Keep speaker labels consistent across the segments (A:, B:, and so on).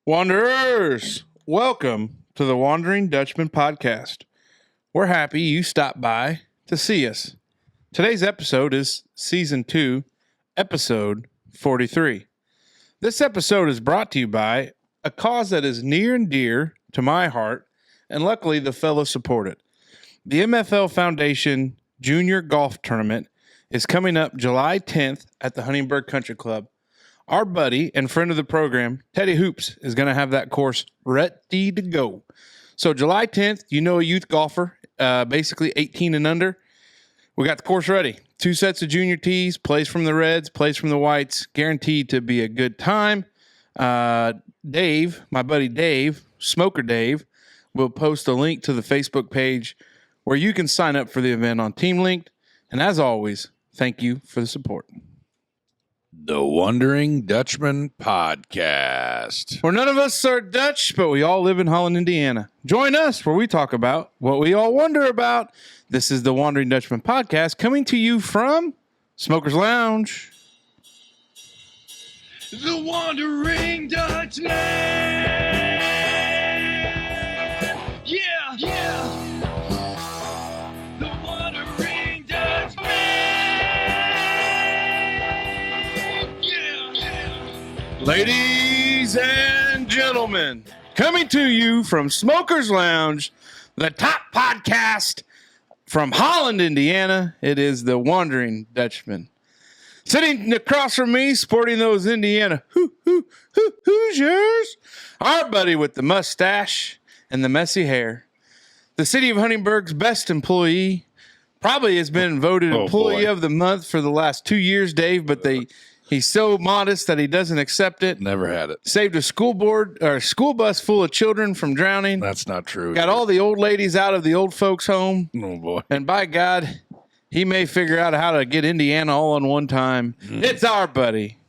A: Wanderers, welcome to the Wondering Dutchmen podcast. We're happy you stopped by to see us. Today's episode is Season 2, Episode 43. This episode is brought to you by a cause that is near and dear to my heart, and luckily the fellows support it. The MFL Foundation Junior Golf Tournament is coming up July 10th at the Huntingburg Country Club. Our buddy and friend of the program, Teddy Hoops, is going to have that course ready to go. So July 10th, you know a youth golfer, basically 18 and under. We got the course ready. 2 sets of junior tees, plays from the reds, plays from the whites, guaranteed to be a good time. Dave, my buddy Dave, Smoker Dave, will post a link to the Facebook page where you can sign up for the event on Team Linked. And as always, thank you for the support.
B: The Wondering Dutchmen podcast.
A: Where none of us are Dutch, but we all live in Holland, Indiana. Join us where we talk about what we all wonder about. This is the Wondering Dutchmen podcast coming to you from Smoker's Lounge.
C: The Wondering Dutchmen! Yeah! The Wondering Dutchmen!
A: Ladies and gentlemen, coming to you from Smoker's Lounge, the top podcast from Holland, Indiana, it is the Wondering Dutchman. Sitting across from me, sporting those Indiana Hoosiers, our buddy with the mustache and the messy hair. The city of Huntingburg's best employee, probably has been voted Employee of the Month for the last 2 years, Dave, but he's so modest that he doesn't accept it.
B: Never had it.
A: Saved a school bus full of children from drowning.
B: That's not true.
A: Got all the old ladies out of the old folks' home.
B: Oh, boy.
A: And by God, he may figure out how to get Indiana all in one time. It's our buddy,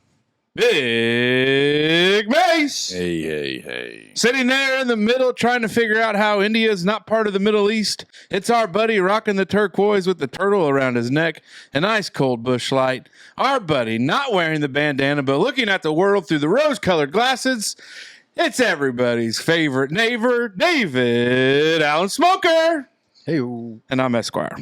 A: Big Mace.
B: Hey.
A: Sitting there in the middle trying to figure out how India is not part of the Middle East. It's our buddy rocking the turquoise with the turtle around his neck, an ice cold Busch Light. Our buddy not wearing the bandana but looking at the world through the rose-colored glasses. It's everybody's favorite neighbor, David Allen Smoker.
D: Hey,
A: And I'm Esquire.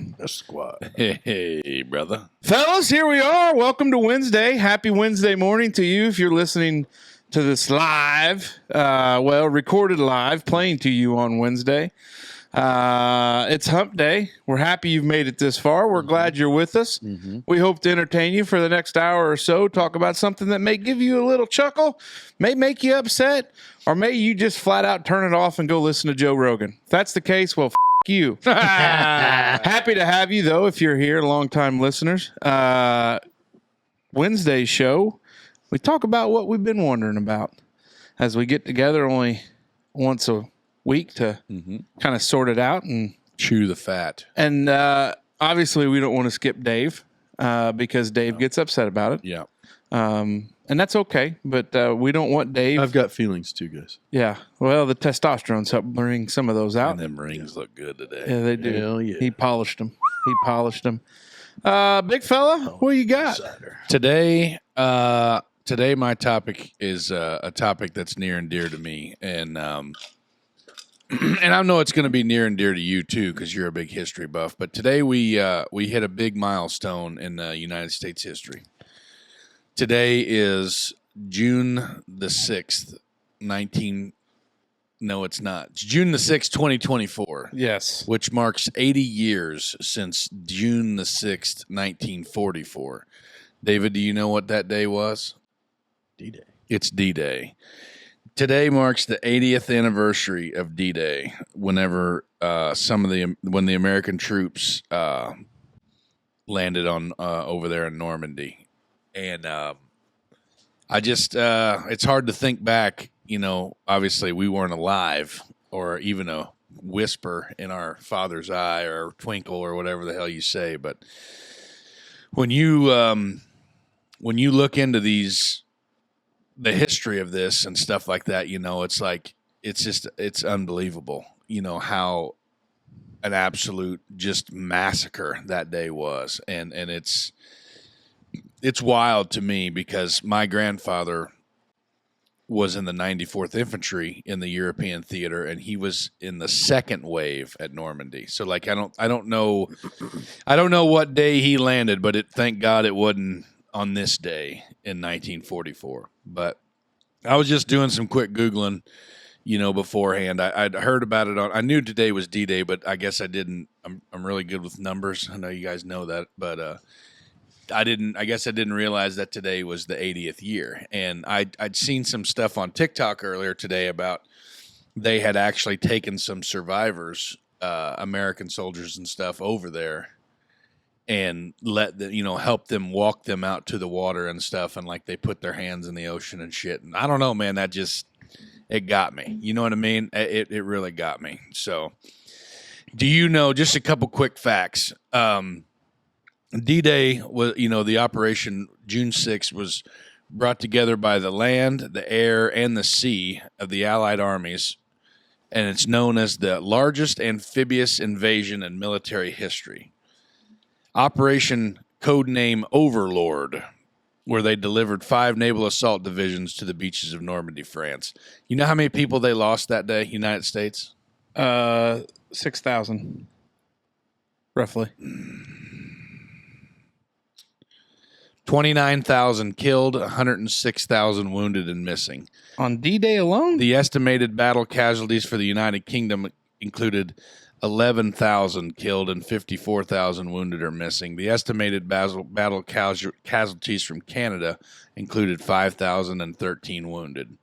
B: Hey, brother.
A: Fellas, here we are. Welcome to Wednesday. Happy Wednesday morning to you if you're listening to this live, recorded live, playing to you on Wednesday. It's hump day. We're happy you've made it this far. We're glad you're with us. We hope to entertain you for the next hour or so, talk about something that may give you a little chuckle, may make you upset, or may you just flat out turn it off and go listen to Joe Rogan. If that's the case, well, you. Happy to have you, though, if you're here, long-time listeners. Wednesday's show, we talk about what we've been wondering about as we get together only once a week to kind of sort it out and
B: chew the fat.
A: And obviously, we don't want to skip Dave because Dave gets upset about it.
B: Yeah.
A: And that's okay, but we don't want Dave.
D: I've got feelings too, guys.
A: Yeah. Well, the testosterone's helped bring some of those out.
B: And them rings look good today.
A: Yeah, they do.
D: Hell yeah.
A: He polished them. Big fella, what you got?
B: Today, my topic is a topic that's near and dear to me, and and I know it's going to be near and dear to you too because you're a big history buff. But today we hit a big milestone in United States history. Today is June the 6th, No, it's not. It's June the 6th, 2024.
A: Yes.
B: Which marks 80 years since June the 6th, 1944. David, do you know what that day was?
D: D-Day.
B: It's D-Day. Today marks the 80th anniversary of D-Day. Whenever when the American troops landed on over there in Normandy. And I just, it's hard to think back, obviously we weren't alive or even a whisper in our father's eye or twinkle or whatever the hell you say. But when you look into the history of this and stuff like that, it's unbelievable, how an absolute just massacre that day was. And it's wild to me because my grandfather was in the 94th Infantry in the European theater, and he was in the second wave at Normandy. So like I don't know what day he landed, but thank God it wasn't on this day in 1944. But I was just doing some quick Googling, beforehand. I'd heard about it I knew today was D-Day, but I guess I didn't. I'm really good with numbers. I know you guys know that, but I guess I didn't realize that today was the 80th year. And I'd seen some stuff on TikTok earlier today about they had actually taken some survivors, American soldiers and stuff over there and help them walk them out to the water and stuff. And like they put their hands in the ocean and shit. And I don't know, man, it got me. You know what I mean? It really got me. So do you know, just a couple quick facts. D-Day was, the operation June 6th was brought together by the land, the air, and the sea of the Allied armies, and it's known as the largest amphibious invasion in military history. Operation codename Overlord, where they delivered 5 naval assault divisions to the beaches of Normandy, France. You know how many people they lost that day, United States?
A: 6,000, roughly.
B: 29,000 killed, 106,000 wounded and missing.
A: On D-Day alone?
B: The estimated battle casualties for the United Kingdom included 11,000 killed and 54,000 wounded or missing. The estimated battle casualties from Canada included 5,013 wounded.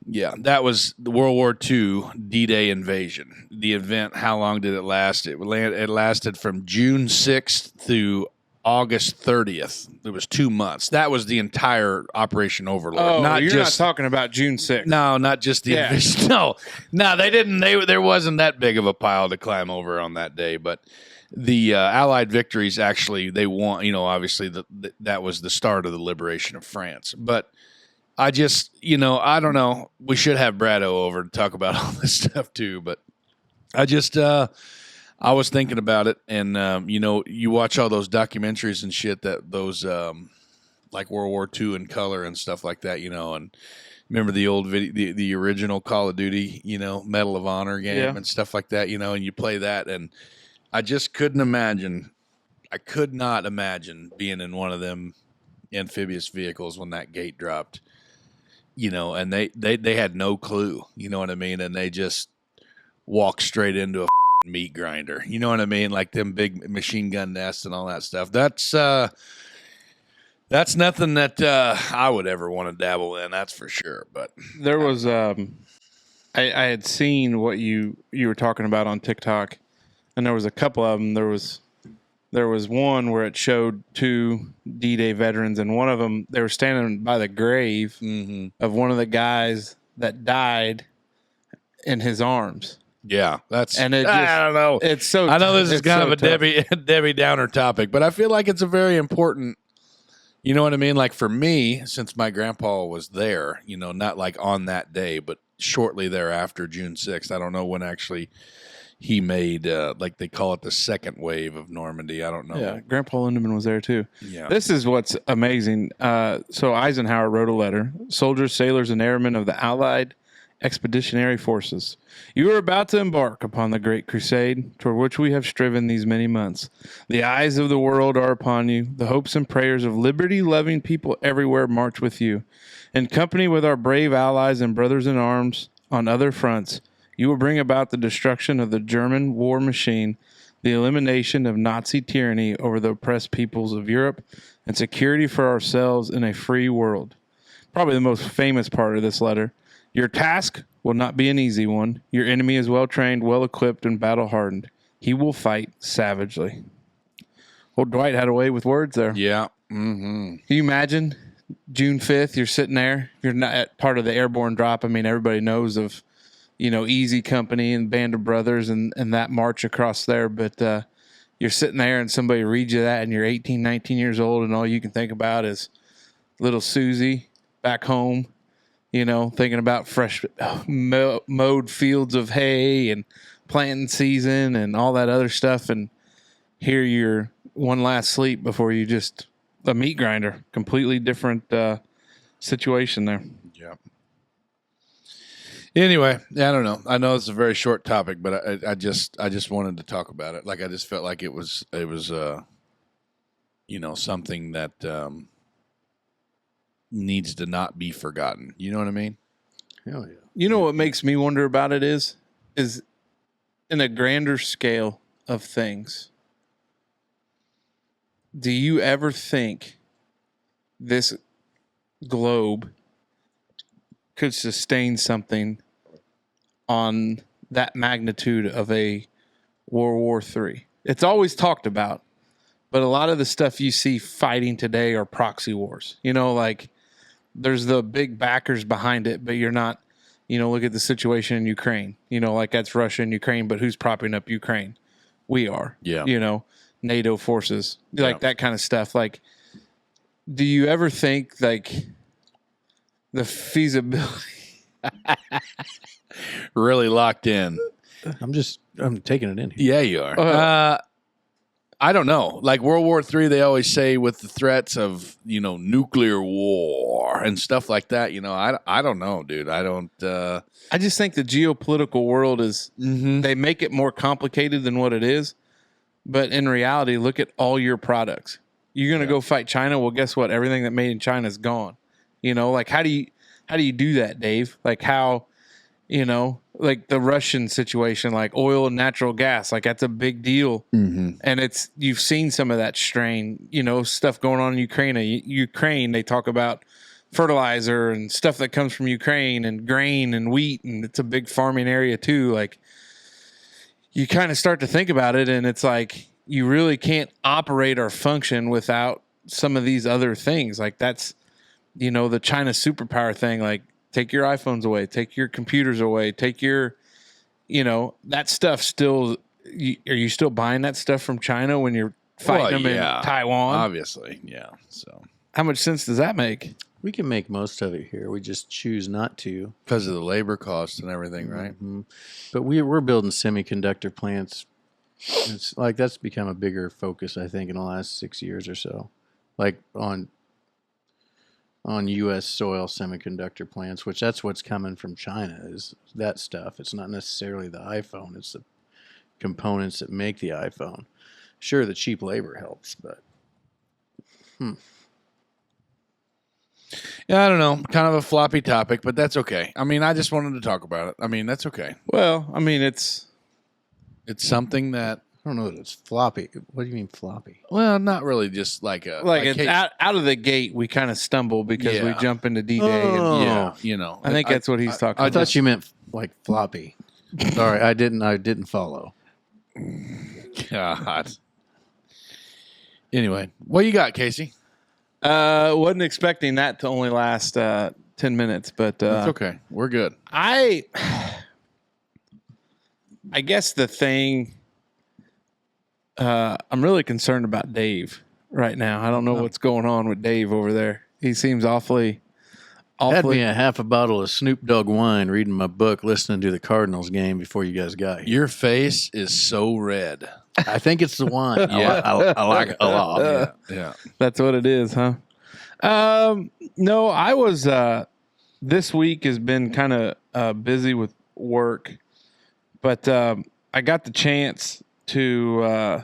B: Yeah, that was the World War II D-Day invasion. The event, how long did it last? It lasted from June 6th through August 30th. It was 2 months. That was the entire Operation Overlord.
A: Oh, not talking about June 6th.
B: No, not just the invasion. No, they didn't. There wasn't that big of a pile to climb over on that day. But the Allied victories, actually, they won. Obviously, that was the start of the liberation of France. But I just, I don't know. We should have Brado over to talk about all this stuff too. But I just... I was thinking about it, and you watch all those documentaries and shit that those like World War II in color and stuff like that, and remember the old video, the original Call of Duty, Medal of Honor game and stuff like that, and you play that, and I just couldn't imagine. I could not imagine being in one of them amphibious vehicles when that gate dropped, and they had no clue, you know what I mean, and they just walked straight into a meat grinder, you know what I mean, like them big machine gun nests and all that stuff. That's nothing that I would ever want to dabble in, that's for sure. But
A: there was I had seen what you were talking about on TikTok, and there was a couple of them. There was one where it showed 2 D-Day veterans, and one of them, they were standing by the grave of one of the guys that died in his arms.
B: Yeah,
A: and I don't know. It's so.
B: I know this is kind of a
A: tough.
B: Debbie Downer topic, but I feel like it's a very important. You know what I mean? Like for me, since my grandpa was there, not like on that day, but shortly thereafter, June 6th. I don't know when actually he made, like they call it the second wave of Normandy. I don't know.
A: Yeah, Grandpa Lindeman was there too.
B: Yeah.
A: This is what's amazing. So Eisenhower wrote a letter. Soldiers, sailors, and airmen of the Allied Expeditionary Forces, you are about to embark upon the great crusade toward which we have striven these many months. The eyes of the world are upon you. The hopes and prayers of liberty-loving people everywhere march with you. In company with our brave allies and brothers in arms on other fronts, you will bring about the destruction of the German war machine, the elimination of Nazi tyranny over the oppressed peoples of Europe, and security for ourselves in a free world. Probably the most famous part of this letter. Your task will not be an easy one. Your enemy is well trained, well equipped, and battle hardened. He will fight savagely. Old Dwight had a way with words there.
B: Yeah. Mm-hmm.
A: Can you imagine June 5th? You're sitting there. You're not at part of the airborne drop. I mean, everybody knows of, Easy Company and Band of Brothers and that march across there. But you're sitting there and somebody reads you that and you're 18, 19 years old and all you can think about is little Susie back home. Thinking about fresh mowed fields of hay and planting season and all that other stuff. And here you're one last sleep before you just a meat grinder. Completely different situation there.
B: Yep. Anyway, I don't know. I know it's a very short topic, but I just wanted to talk about it. Like I just felt like it was something that needs to not be forgotten. You know what I mean?
D: Hell yeah.
A: You know what makes me wonder about it is in a grander scale of things, do you ever think this globe could sustain something on that magnitude of a World War III? It's always talked about, but a lot of the stuff you see fighting today are proxy wars. You know, like there's the big backers behind it, but you're not, look at the situation in Ukraine. Like that's Russia and Ukraine, but who's propping up Ukraine? We are.
B: Yeah.
A: NATO forces, like
B: Yeah.
A: that kind of stuff. Like, do you ever think like the feasibility?
B: Really locked in.
D: I'm taking it in here.
B: Yeah, you are. I don't know. Like World War III, they always say with the threats of, nuclear war and stuff like that. I don't know, dude. I don't.
A: I just think the geopolitical world is, they make it more complicated than what it is. But in reality, look at all your products. You're going to go fight China. Well, guess what? Everything that made in China is gone. Like how do you do that, Dave? Like how, like the Russian situation, like oil and natural gas, like that's a big deal.
B: Mm-hmm.
A: And you've seen some of that strain, stuff going on in Ukraine. They talk about fertilizer and stuff that comes from Ukraine and grain and wheat. And it's a big farming area too. Like you kind of start to think about it and it's like, you really can't operate or function without some of these other things. Like that's, the China superpower thing, like take your iPhones away, take your computers away, take your, that stuff still, are you still buying that stuff from China when you're fighting them in Taiwan?
B: Obviously, yeah. So
A: how much sense does that make?
D: We can make most of it here. We just choose not to.
B: Because of the labor costs and everything, right?
D: Mm-hmm. But we're building semiconductor plants. It's like that's become a bigger focus, I think, in the last 6 years or so. Like on U.S. soil semiconductor plants, which that's what's coming from China is that stuff. It's not necessarily the iPhone. It's the components that make the iPhone. Sure, the cheap labor helps, but
B: Yeah, I don't know. Kind of a floppy topic, but that's okay. I mean, I just wanted to talk about it. I mean, that's okay.
A: Well, I mean, it's
B: something that,
D: I don't know that it's floppy. What do you mean floppy?
B: well, not really just like a
A: like it's out of the gate. We kind of stumble because we
B: Yeah.
A: jump into D-Day.
D: Oh.
B: yeah,
A: I think that's what he's talking
D: I
A: about.
D: thought you meant like floppy. Sorry, I didn't follow.
B: God. Anyway, what you got, Casey?
A: Wasn't expecting that to only last 10 minutes, but
B: That's okay. We're good.
A: I guess the thing I'm really concerned about Dave right now. I don't know what's going on with Dave over there. He seems awfully.
D: Had me a half a bottle of Snoop Dogg wine, reading my book, listening to the Cardinals game before you guys got here.
B: Your face is so red.
D: I think it's the wine.
B: Yeah.
D: I like it a lot.
B: Yeah.
A: That's what it is, huh? No, I was. This week has been kind of busy with work, but I got the chance to.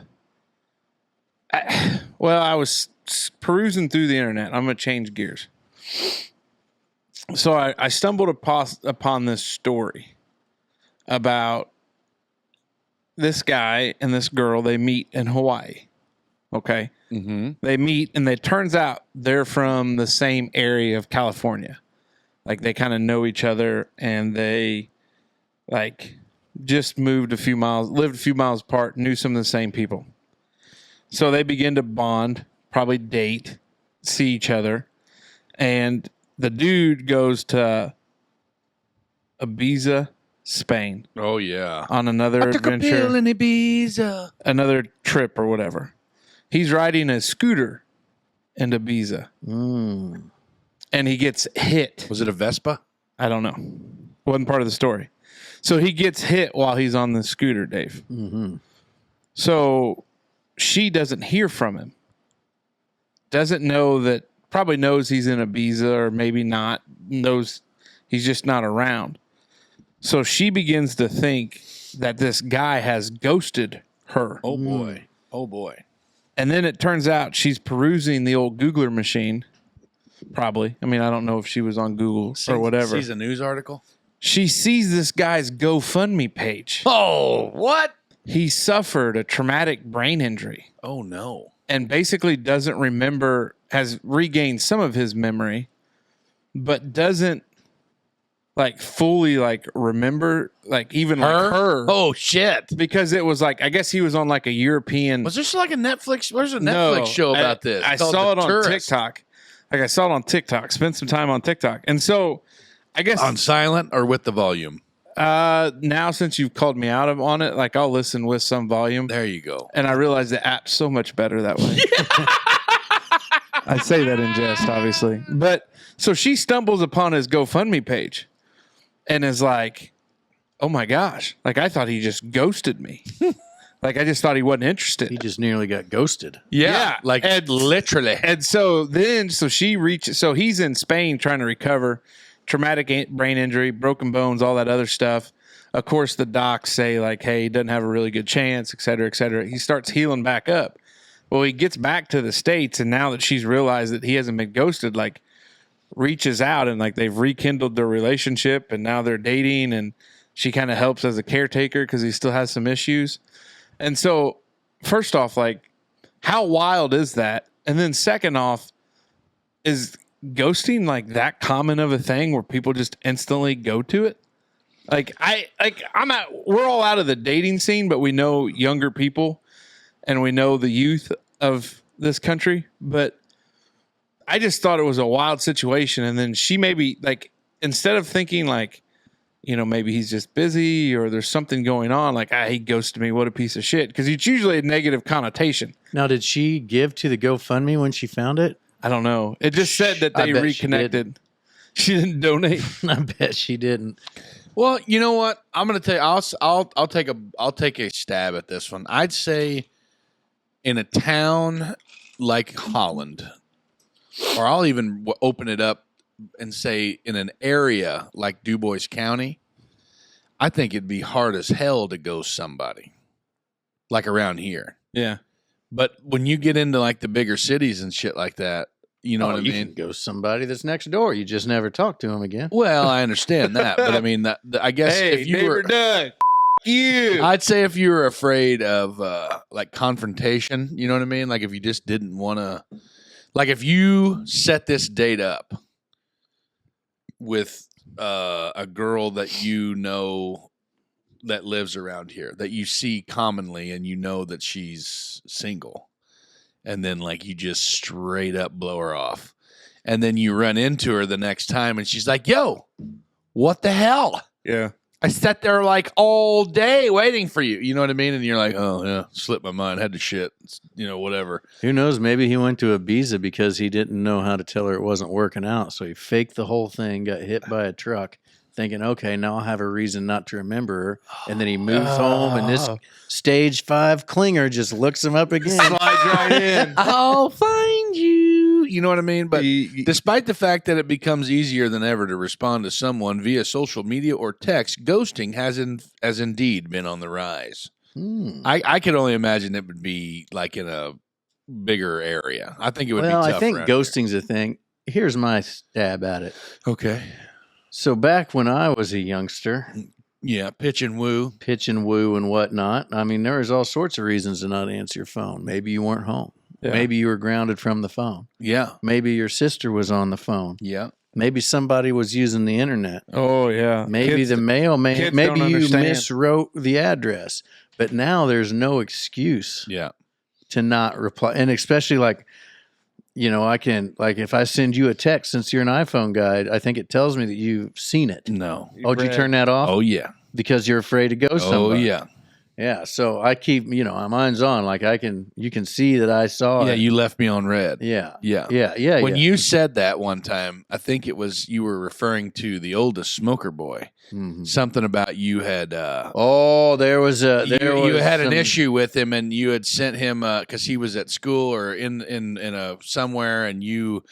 A: I was perusing through the internet. I'm going to change gears. So I stumbled upon this story about this guy and this girl. They meet in Hawaii. Okay.
B: Mm-hmm.
A: They meet and it turns out they're from the same area of California. Like they kind of know each other and they like just lived a few miles apart, knew some of the same people. So they begin to bond, probably date, see each other. And the dude goes to Ibiza, Spain
B: Oh, yeah.
A: on another adventure,
B: in Ibiza.
A: another trip or whatever. He's riding a scooter in Ibiza and he gets hit.
B: Was it a Vespa?
A: I don't know. Wasn't part of the story. So he gets hit while he's on the scooter, Dave.
D: Mm-hmm.
A: So she doesn't hear from him. Doesn't know that probably knows he's in Ibiza or maybe not, knows he's just not around. So she begins to think that this guy has ghosted her.
B: Oh, boy. Oh, boy.
A: And then it turns out she's perusing the old Googler machine. Probably. I mean, I don't know if she was on Google or whatever.
B: Sees a news article?
A: She sees this guy's GoFundMe page.
B: Oh, what?
A: He suffered a traumatic brain injury
B: Oh, no.
A: and basically doesn't remember, has regained some of his memory, but doesn't like fully like remember like even like her.
B: Oh, shit.
A: Because it was like, I guess he was on like a European.
B: Was this like a Netflix? There's a Netflix show about this.
A: I
B: called
A: saw it
B: The
A: on
B: Tourist.
A: TikTok. Like I saw it on TikTok. Spent some time on TikTok. And so I guess
B: On silent or with the volume?
A: now since you've called me out on it, like I'll listen with some volume.
B: There you go.
A: And I realize the app's so much better that way. I say that in jest, obviously. But so she stumbles upon his GoFundMe page and is like, oh my gosh, like I thought he just ghosted me. Like I just thought he wasn't interested.
D: He just nearly got ghosted.
A: Yeah.
B: Like literally.
A: And so she reaches, so he's in Spain trying to recover, traumatic brain injury, broken bones, all that other stuff. Of course, the docs say like, hey, he doesn't have a really good chance, et cetera, et cetera. He starts healing back up. Well, he gets back to the States, and now that she's realized that he hasn't been ghosted, like reaches out and like they've rekindled their relationship and now they're dating, and she kind of helps as a caretaker because he still has some issues. And so, first off, like, how wild is that? And then second off, is ghosting like that common of a thing where people just instantly go to it? We're all out of the dating scene, but we know younger people and we know the youth of this country. But I just thought it was a wild situation. And then she maybe like, instead of thinking like, you know, maybe he's just busy or there's something going on. Like, he ghosted me. What a piece of shit. Because it's usually a negative connotation.
D: Now, did she give to the GoFundMe when she found it?
A: I don't know. It just said that
D: I
A: they
D: bet
A: reconnected. She didn't donate.
D: I bet she didn't.
B: Well, you know what? I'm going to tell you. I'll take a stab at this one. I'd say in a town like Holland, or I'll even open it up and say in an area like DuBois County, I think it'd be hard as hell to ghost somebody like around here.
A: Yeah.
B: But when you get into like the bigger cities and shit like that, you know what I
D: You
B: mean?
D: can ghost somebody that's next door. You just never talk to him again.
B: Well, I understand that, but I mean, I guess
A: Hey,
B: if you
A: neighbor
B: were,
A: Doug, you.
B: I'd say if you were afraid of like confrontation, you know what I mean? Like if you just didn't want to, like if you set this date up with a girl that you know that lives around here, that you see commonly, and you know that she's single, and then like you just straight up blow her off, and then you run into her the next time and she's like, yo, what the hell?
A: Yeah.
B: I sat there like all day waiting for you. You know what I mean? And you're like, oh, yeah, slipped my mind, had to shit, you know, whatever.
D: Who knows? Maybe he went to Ibiza because he didn't know how to tell her it wasn't working out. So he faked the whole thing, got hit by a truck, thinking, okay, now I'll have a reason not to remember her. And then he moves home, and this stage 5 clinger just looks him up again.
A: Slides right in.
B: I'll find you. You know what I mean? But despite the fact that it becomes easier than ever to respond to someone via social media or text, ghosting has indeed been on the rise. I could only imagine it would be like in a bigger area. I think it would be tough.
D: I think
B: around
D: ghosting's a thing. Here's my stab at it.
B: here. Okay.
D: So back when I was a youngster,
B: Yeah, pitch and woo.
D: pitch and woo and whatnot, I mean, there was all sorts of reasons to not answer your phone. Maybe you weren't home.
A: Yeah.
D: Maybe you were grounded from the phone.
B: Yeah.
D: Maybe your sister was on the phone.
B: Yeah.
D: Maybe somebody was using the internet.
A: Oh, yeah.
D: Maybe
A: Kids-
D: the mailman,
A: kids
D: maybe
A: don't
D: you
A: understand.
D: miswrote the address. But now there's no excuse
B: Yeah.
D: to not reply. And especially like, you know, I can, like if I send you a text, since you're an iPhone guy, I think it tells me that you've seen it.
B: No.
D: Oh, did you turn that off?
B: Oh, yeah.
D: Because you're afraid to go somewhere.
B: Oh, yeah.
D: Yeah, so I keep, mine's on. Like you can see that I saw
B: Yeah,
D: it.
B: you left me on red.
D: Yeah.
B: Yeah.
D: Yeah.
B: When you said that one time, I think it was you were referring to the oldest smoker boy.
D: Mhm.
B: Something about you had.
D: There was
B: You had an
D: some-
B: issue with him, and you had sent him because he was at school or in a somewhere, and you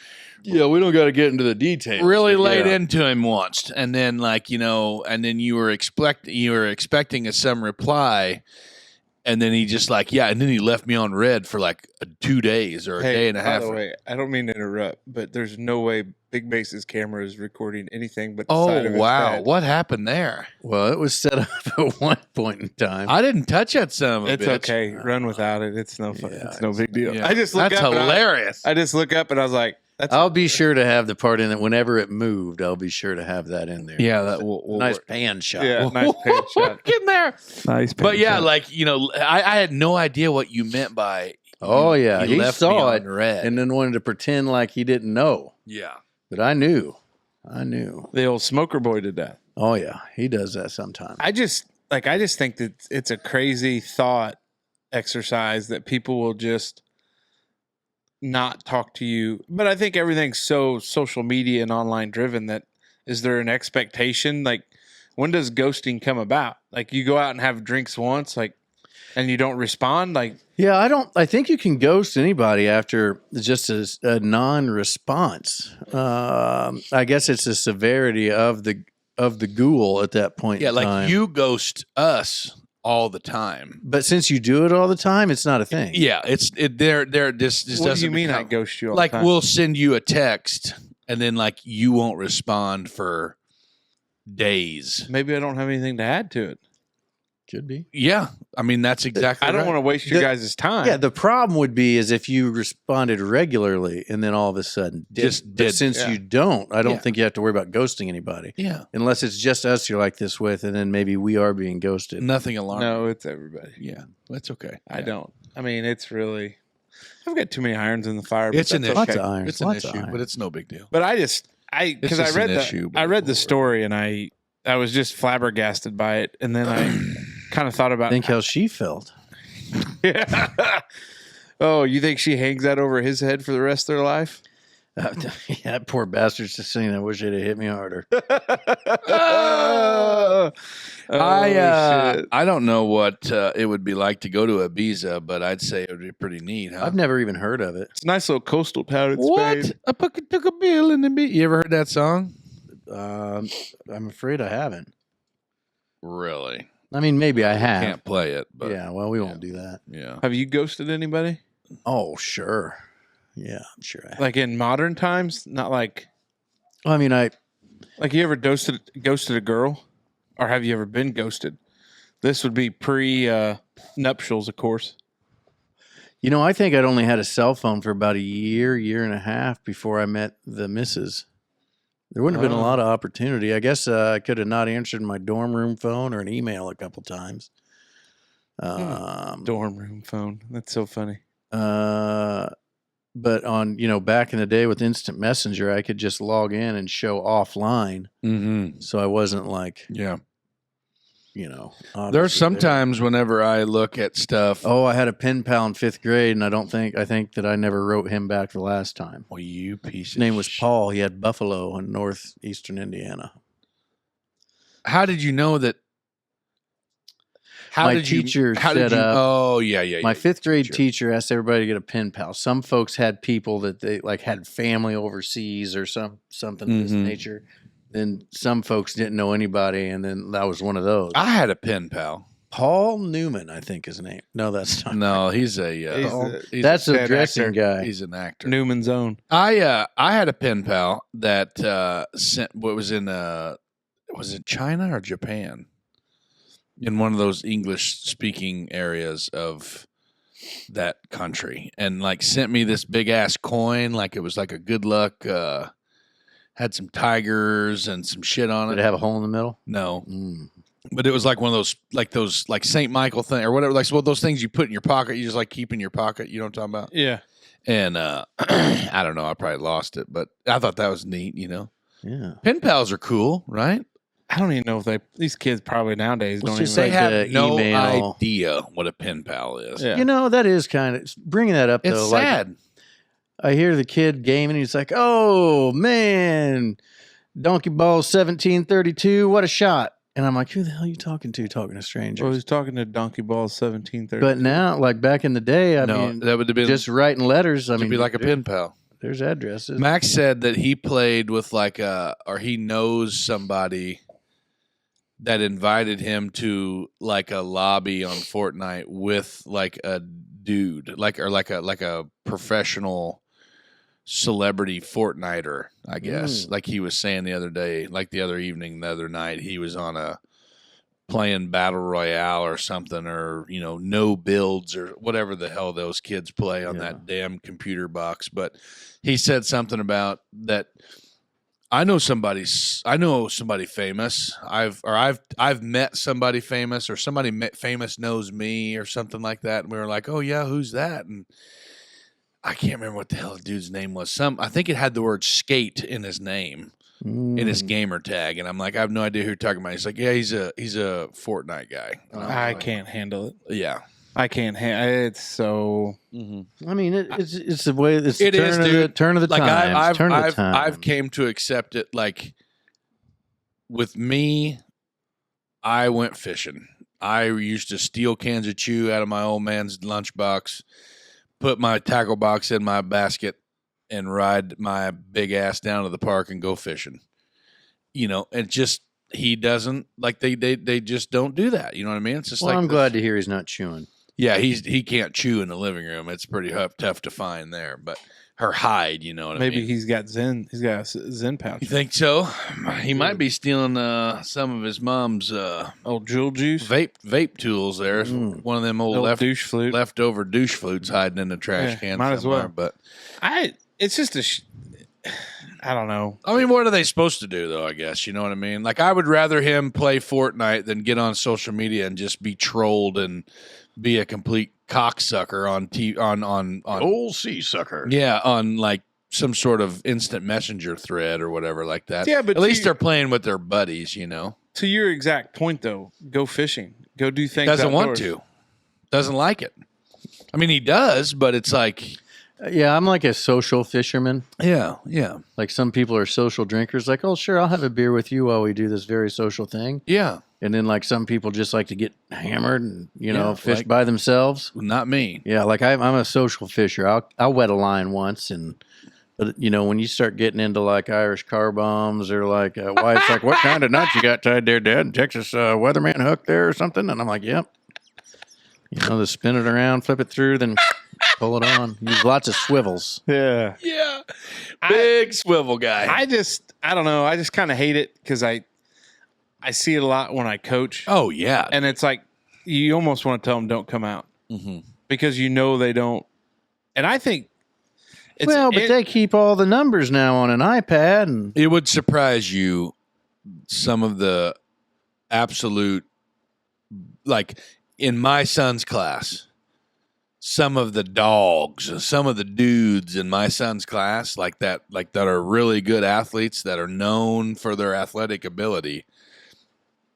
D: Yeah, we don't got to get into the details.
B: really
D: but
B: laid
D: yeah.
B: into him once, and then and then you were expecting some reply. And then he just and then he left me on red for 2 days or a day and a half.
A: By the way, I don't mean to interrupt, but there's no way Big Base's camera is recording anything but the side of his head.
B: What happened there?
D: Well, it was set up at one point in time.
B: I didn't touch that son of a
A: It's
B: bitch.
A: okay. Run without it. It's no fun.
D: Yeah,
A: It's no big deal.
B: Yeah.
A: I just look
B: That's
A: up.
B: hilarious.
A: I just look up and I was like, "That's
D: I'll be sure to have the part in it whenever it moved. I'll be sure to have that in there.
B: Yeah, that will
D: Nice pan shot.
A: yeah, nice pan shot.
B: Work in there.
A: Nice,
B: But yeah, I had no idea what you meant by.
D: Oh yeah, he
B: left me
D: saw
B: on
D: it
B: red.
D: and then wanted to pretend like he didn't know.
B: Yeah.
D: But I knew.
A: The old smoker boy did that.
D: Oh yeah, he does that sometimes.
A: I just think that it's a crazy thought exercise that people will just not talk to you. But I think everything's so social media and online driven that is there an expectation? Like, when does ghosting come about? Like, you go out and have drinks once, and you don't respond. Like,
D: Yeah, I think you can ghost anybody after just a non-response. I guess it's the severity of the ghoul at that point.
B: Yeah,
D: in time.
B: you ghost us all the time.
D: But since you do it all the time, it's not a thing.
B: Yeah, this
A: what
B: doesn't
A: do you mean I
B: become-
A: ghost you all the time?
B: we'll send you a text and then you won't respond for days.
A: Maybe I don't have anything to add to it.
D: Could be.
B: Yeah, I mean that's exactly.
A: I don't
B: right.
A: want to waste your
D: The-
A: guys' time.
D: Yeah, the problem would be is if you responded regularly and then all of a sudden
B: Just
D: But
B: did,
D: since
A: yeah.
D: you don't, I don't
B: Yeah.
D: think you have to worry about ghosting anybody.
B: Yeah,
D: Unless it's just us you're like this with, and then maybe we are being ghosted.
B: nothing alarming.
A: No, it's everybody.
B: Yeah, that's okay.
A: I
B: Yeah.
A: don't. I mean, it's really. I've got too many irons in the fire. But
B: It's an
A: that's
B: issue.
D: Lots
A: okay.
D: of irons.
B: It's an
D: lots of
B: issue,
D: irons.
B: but it's no big deal.
A: But because I
B: just
A: read
B: an
A: the
B: issue,
A: I read the
B: but-
A: story and I was just flabbergasted by it, and then I kind of thought about
D: Think how she felt.
A: Oh, you think she hangs that over his head for the rest of their life?
D: Yeah, that poor bastard's just saying, I wish they'd have hit me harder.
A: Oh, shit.
B: I don't know what it would be like to go to Ibiza, but I'd say it would be pretty neat. Huh?
D: I've never even heard of it.
A: It's a nice little coastal town in
B: What?
A: Spain.
B: I took a bill in the beat. You ever heard that song?
D: I'm afraid I haven't.
B: Really?
D: I mean, maybe I have.
B: Can't play it, but
D: Yeah, well, we won't do that.
B: yeah.
A: Have you ghosted anybody?
D: Oh, sure. Yeah, I'm sure I have.
A: Like in modern times? Not like
D: I mean,
A: like you ever ghosted a girl? Or have you ever been ghosted? This would be pre-nuptials, of course.
D: I think I'd only had a cell phone for about a year and a half before I met the missus. There wouldn't have been a
A: Oh.
D: lot of opportunity. I guess I could have not answered my dorm room phone or an email a couple times.
A: Dorm room phone. That's so funny.
D: But on, back in the day with Instant Messenger, I could just log in and show offline.
B: Mm-hmm.
D: So I wasn't like,
B: Yeah.
D: obviously
B: There's
D: there.
B: sometimes whenever I look at stuff.
D: Oh, I had a pen pal in 5th grade, and I think that I never wrote him back the last time.
B: Well, you piece
D: His
B: of
D: name was
B: sh-
D: Paul. He had Buffalo in northeastern Indiana.
B: How did you know that?
D: My teacher set up-
B: Oh, yeah.
D: My 5th grade
B: Sure.
D: teacher asked everybody to get a pen pal. Some folks had people that they had family overseas or something of this
B: Mhm.
D: nature. Then some folks didn't know anybody, and then that was one of those.
B: I had a pen pal.
D: Paul Newman, I think his name. No, that's not.
B: No, he's a.
A: He's
D: That's a
A: sad
D: dressing
A: actor.
D: guy.
B: He's an actor.
A: Newman's Own.
B: I had a pen pal that sent what was in was it China or Japan? In one of those English speaking areas of that country, and sent me this big ass coin, like it was like a good luck. Had some tigers and some shit on it.
D: Did it have a hole in the middle?
B: No,
D: Mm.
B: but it was like one of those Saint Michael thing or whatever. Those things you put in your pocket. You just keep in your pocket. You know what I'm talking about?
A: Yeah.
B: And I don't know. I probably lost it, but I thought that was neat.
D: Yeah.
B: Pen pals are cool, right?
A: I don't even know if these kids probably nowadays
D: Let's
A: don't
D: just
A: even.
B: They
D: say
B: have
D: the
B: no
D: email.
B: idea what a pen pal is.
A: Yeah.
D: You know, that is kind of bringing that up
B: It's
D: though.
B: sad.
D: Like I hear the kid gaming, he's like, "Oh man, Donkey Ball 1732, what a shot!" And I'm like, "Who the hell are you talking to? Talking to strangers?"
A: Well, he's talking to Donkey Ball 1730.
D: But now, like back in the day, I
B: No,
D: mean,
B: that would have been
D: just writing letters. I
B: to
D: mean,
B: be like a pen pal.
D: There's addresses.
B: Max said that he played with or he knows somebody that invited him to like a lobby on Fortnite with like a dude, like a professional celebrity Fortniter, I guess. Like he was saying the other day, like the other evening, the other night, he was on playing Battle Royale or something, or no builds or whatever the hell those kids play on that damn computer box. But he said something about that. I know somebody famous. I've met somebody famous, or somebody famous knows me, or something like that. And we were like, "Oh yeah, who's that?" And I can't remember what the hell the dude's name was. I think it had the word skate in his name, in his gamer tag. And I'm like, I have no idea who you're talking about. He's like, yeah, he's a Fortnite guy.
A: I can't handle it.
B: Yeah.
A: I can't. It's so.
D: I mean, it's the way. It's
B: It
D: the
B: is,
D: turn of
B: dude.
D: the turn of the
B: Like
D: times. Turn of the times.
B: I've came to accept it. Like with me, I went fishing. I used to steal cans of chew out of my old man's lunchbox, put my tackle box in my basket, and ride my big ass down to the park and go fishing. And just he doesn't like they just don't do that. You know what I mean? It's just
D: well,
B: like
D: I'm glad to hear he's not chewing.
B: Yeah, he can't chew in the living room. It's pretty tough to find there. But her hide, you know what I mean?
A: Maybe he's got Zen. He's got a Zen pouch.
B: You think so? He might be stealing some of his mom's
A: old jewel juice,
B: vape tools. There, one of them old
A: douche flute,
B: leftover douche flutes hiding in the trash can.
A: Might
B: somewhere.
A: as well.
B: But
A: it's just I don't know.
B: I mean, what are they supposed to do, though? I guess you know what I mean. Like, I would rather him play Fortnite than get on social media and just be trolled and be a complete cocksucker on
D: Old sea sucker.
B: Yeah, on like some sort of instant messenger thread or whatever like that.
A: Yeah, but
B: at least they're playing with their buddies,
A: To your exact point, though, go fishing, go do things.
B: Doesn't
A: outdoors.
B: want to, doesn't like it. I mean, he does, but it's like,
D: yeah, I'm like a social fisherman.
B: yeah.
D: Like some people are social drinkers. Like, oh, sure, I'll have a beer with you while we do this very social thing.
B: Yeah.
D: And then like some people just like to get hammered and fish
B: like-
D: by themselves.
B: Not me.
D: Yeah, like I'm a social fisher. I'll wet a line once, but when you start getting into like Irish car bombs or like wife's like, what kind of nuts you got tied there, Dad? Texas weatherman hook there or something? And I'm like, yep. Just spin it around, flip it through, then pull it on. Use lots of swivels.
A: Yeah,
B: Yeah. Big swivel guy.
A: I don't know. I just kind of hate it because I see it a lot when I coach.
B: Oh, yeah.
A: And it's like you almost want to tell them don't come out because they don't. And I think
D: they keep all the numbers now on an iPad, and
B: It would surprise you some of the absolute, like in my son's class, some of the dogs, some of the dudes in my son's class like that are really good athletes that are known for their athletic ability.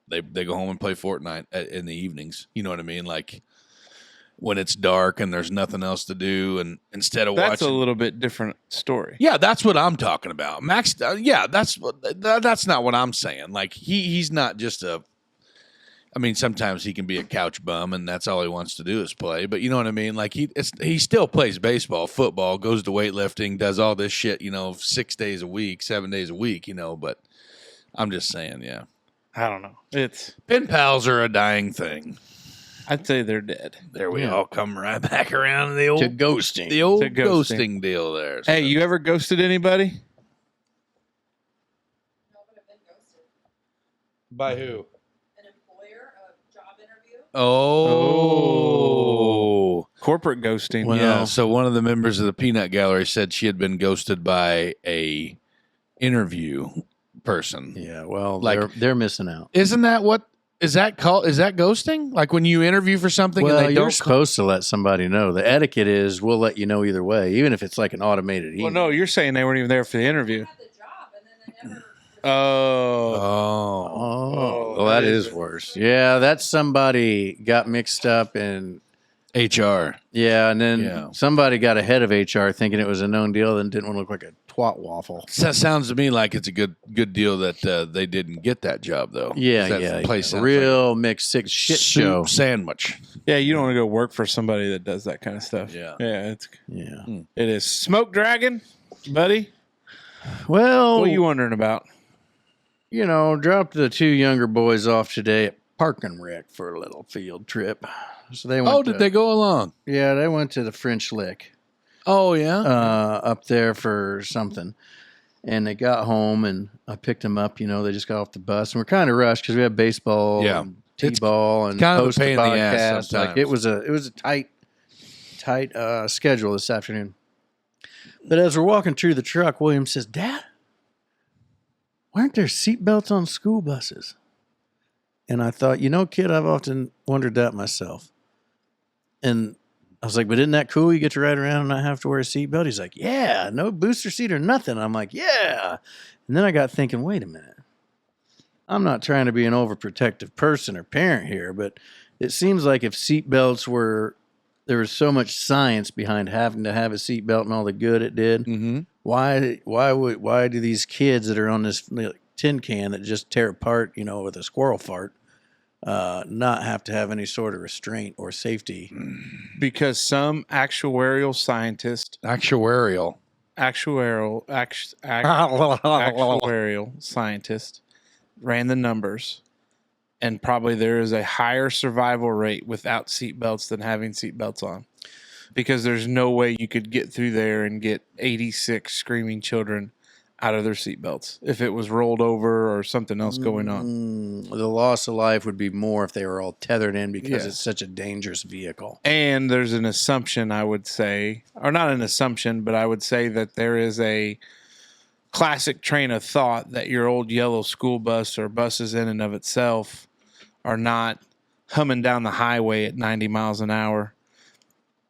B: They go home and play Fortnite in the evenings. You know what I mean? Like when it's dark and there's nothing else to do, and instead of
A: that's
B: watching,
A: a little bit different story.
B: yeah, that's what I'm talking about. Max, that's not what I'm saying. Like he's not just I mean, sometimes he can be a couch bum, and that's all he wants to do is play. But you know what I mean? Like he still plays baseball, football, goes to weightlifting, does all this shit. 6 days a week, 7 days a week. But I'm just saying, yeah.
A: I don't know.
B: Pen pals are a dying thing.
A: I'd say they're dead.
B: There we all come right back around to the old
D: ghosting.
B: The old
A: To ghosting.
B: ghosting deal there.
A: Hey, you ever ghosted anybody?
E: No, but I've been ghosted.
B: by who?
E: An employer, a job interview.
B: Oh.
A: Corporate ghosting.
D: Well,
B: Yeah, so one of the members of the Peanut Gallery said she had been ghosted by a interview person.
D: Yeah, well,
B: Like-
D: they're missing out.
B: Isn't that what is that called? Is that ghosting? Like when you interview for something
D: Well,
B: and they
D: you're
B: don't
D: supposed to let somebody know. The etiquette is we'll let you know either way, even if it's like an automated email.
A: Well, no, you're saying they weren't even there for the interview.
E: I had the job, and then they never
A: Oh.
B: Oh,
D: well, that is worse. Yeah, that's somebody got mixed up and
B: HR.
D: yeah, and then
B: Yeah.
D: somebody got ahead of HR thinking it was a known deal and didn't want to look like a twat waffle.
B: So that sounds to me like it's a good deal that they didn't get that job though.
D: Yeah,
B: 'Cause that
D: yeah.
B: place sounds
D: Real mixed six
B: like
D: shit
B: soup
D: show.
B: sandwich.
A: Yeah, you don't want to go work for somebody that does that kind of stuff.
B: Yeah.
A: Yeah,
D: Yeah.
A: it is. Smoke Dragon, buddy.
D: Well,
A: What are you wondering about?
D: Dropped the two younger boys off today at Park and Rec for a little field trip. So they went.
B: Did they go along?
D: Yeah, they went to the French Lick.
B: Oh yeah.
D: Up there for something. And they got home and I picked them up. They just got off the bus and we're kind of rushed because we had baseball,
B: Yeah.
D: and t-ball, and
B: kind of a
D: post the
B: pain in the ass
D: podcast.
B: sometimes.
D: Like it was a tight schedule this afternoon. But as we're walking through the truck, William says, "Dad, why aren't there seatbelts on school buses?" And I thought, kid, I've often wondered that myself. And I was like, but isn't that cool? You get to ride around and not have to wear a seatbelt. He's like, yeah, no booster seat or nothing. I'm like, yeah. And then I got thinking, wait a minute. I'm not trying to be an overprotective person or parent here, but it seems like if seatbelts there was so much science behind having to have a seatbelt and all the good it did.
B: Mm-hmm.
D: Why do these kids that are on this tin can that just tear apart, with a squirrel fart, not have to have any sort of restraint or safety?
A: Because some actuarial scientist,
B: Actuarial
A: scientist ran the numbers, and probably there is a higher survival rate without seatbelts than having seatbelts on. Because there's no way you could get through there and get 86 screaming children out of their seatbelts if it was rolled over or something else going on.
D: The loss of life would be more if they were all tethered in because
A: Yes.
D: it's such a dangerous vehicle.
A: And there's an assumption, I would say, or not an assumption, but I would say that there is a classic train of thought that your old yellow school bus or buses in and of itself are not humming down the highway at 90 miles an hour.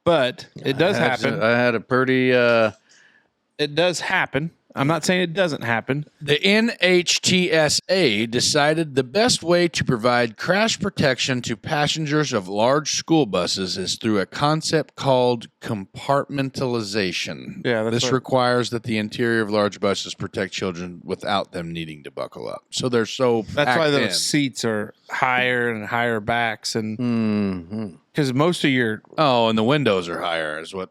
A: But it does happen.
D: I had a pretty...
A: It does happen. I'm not saying it doesn't happen.
B: The NHTSA decided the best way to provide crash protection to passengers of large school buses is through a concept called compartmentalization.
A: Yeah, that's
B: this
A: what-
B: requires that the interior of large buses protect children without them needing to buckle up. So they're so
A: That's why
B: packed
A: those
B: in.
A: seats are higher and higher backs, and
D: Mhm.
A: because most of your
B: and the windows are higher is what.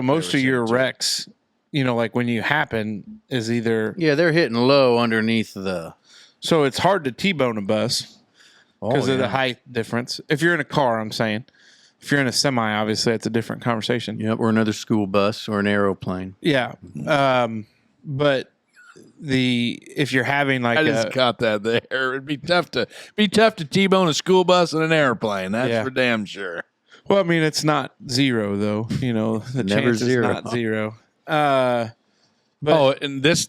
A: most
B: were
A: of your
B: saying, too.
A: wrecks, like when you happen, is either
D: Yeah, they're hitting low underneath the...
A: so it's hard to T-bone a bus because of the
D: yeah.
A: height difference. If you're in a car, I'm saying. If you're in a semi, obviously it's a different conversation.
D: Yep, or another school bus or an aeroplane.
A: Yeah, but if you're having like
B: I just got that there. It'd be tough to T-bone a school bus and an airplane. That's
A: Yeah.
B: for damn sure.
A: well, I mean, it's not zero though. The
D: Never
A: chance
D: zero.
A: is not zero. But
B: And this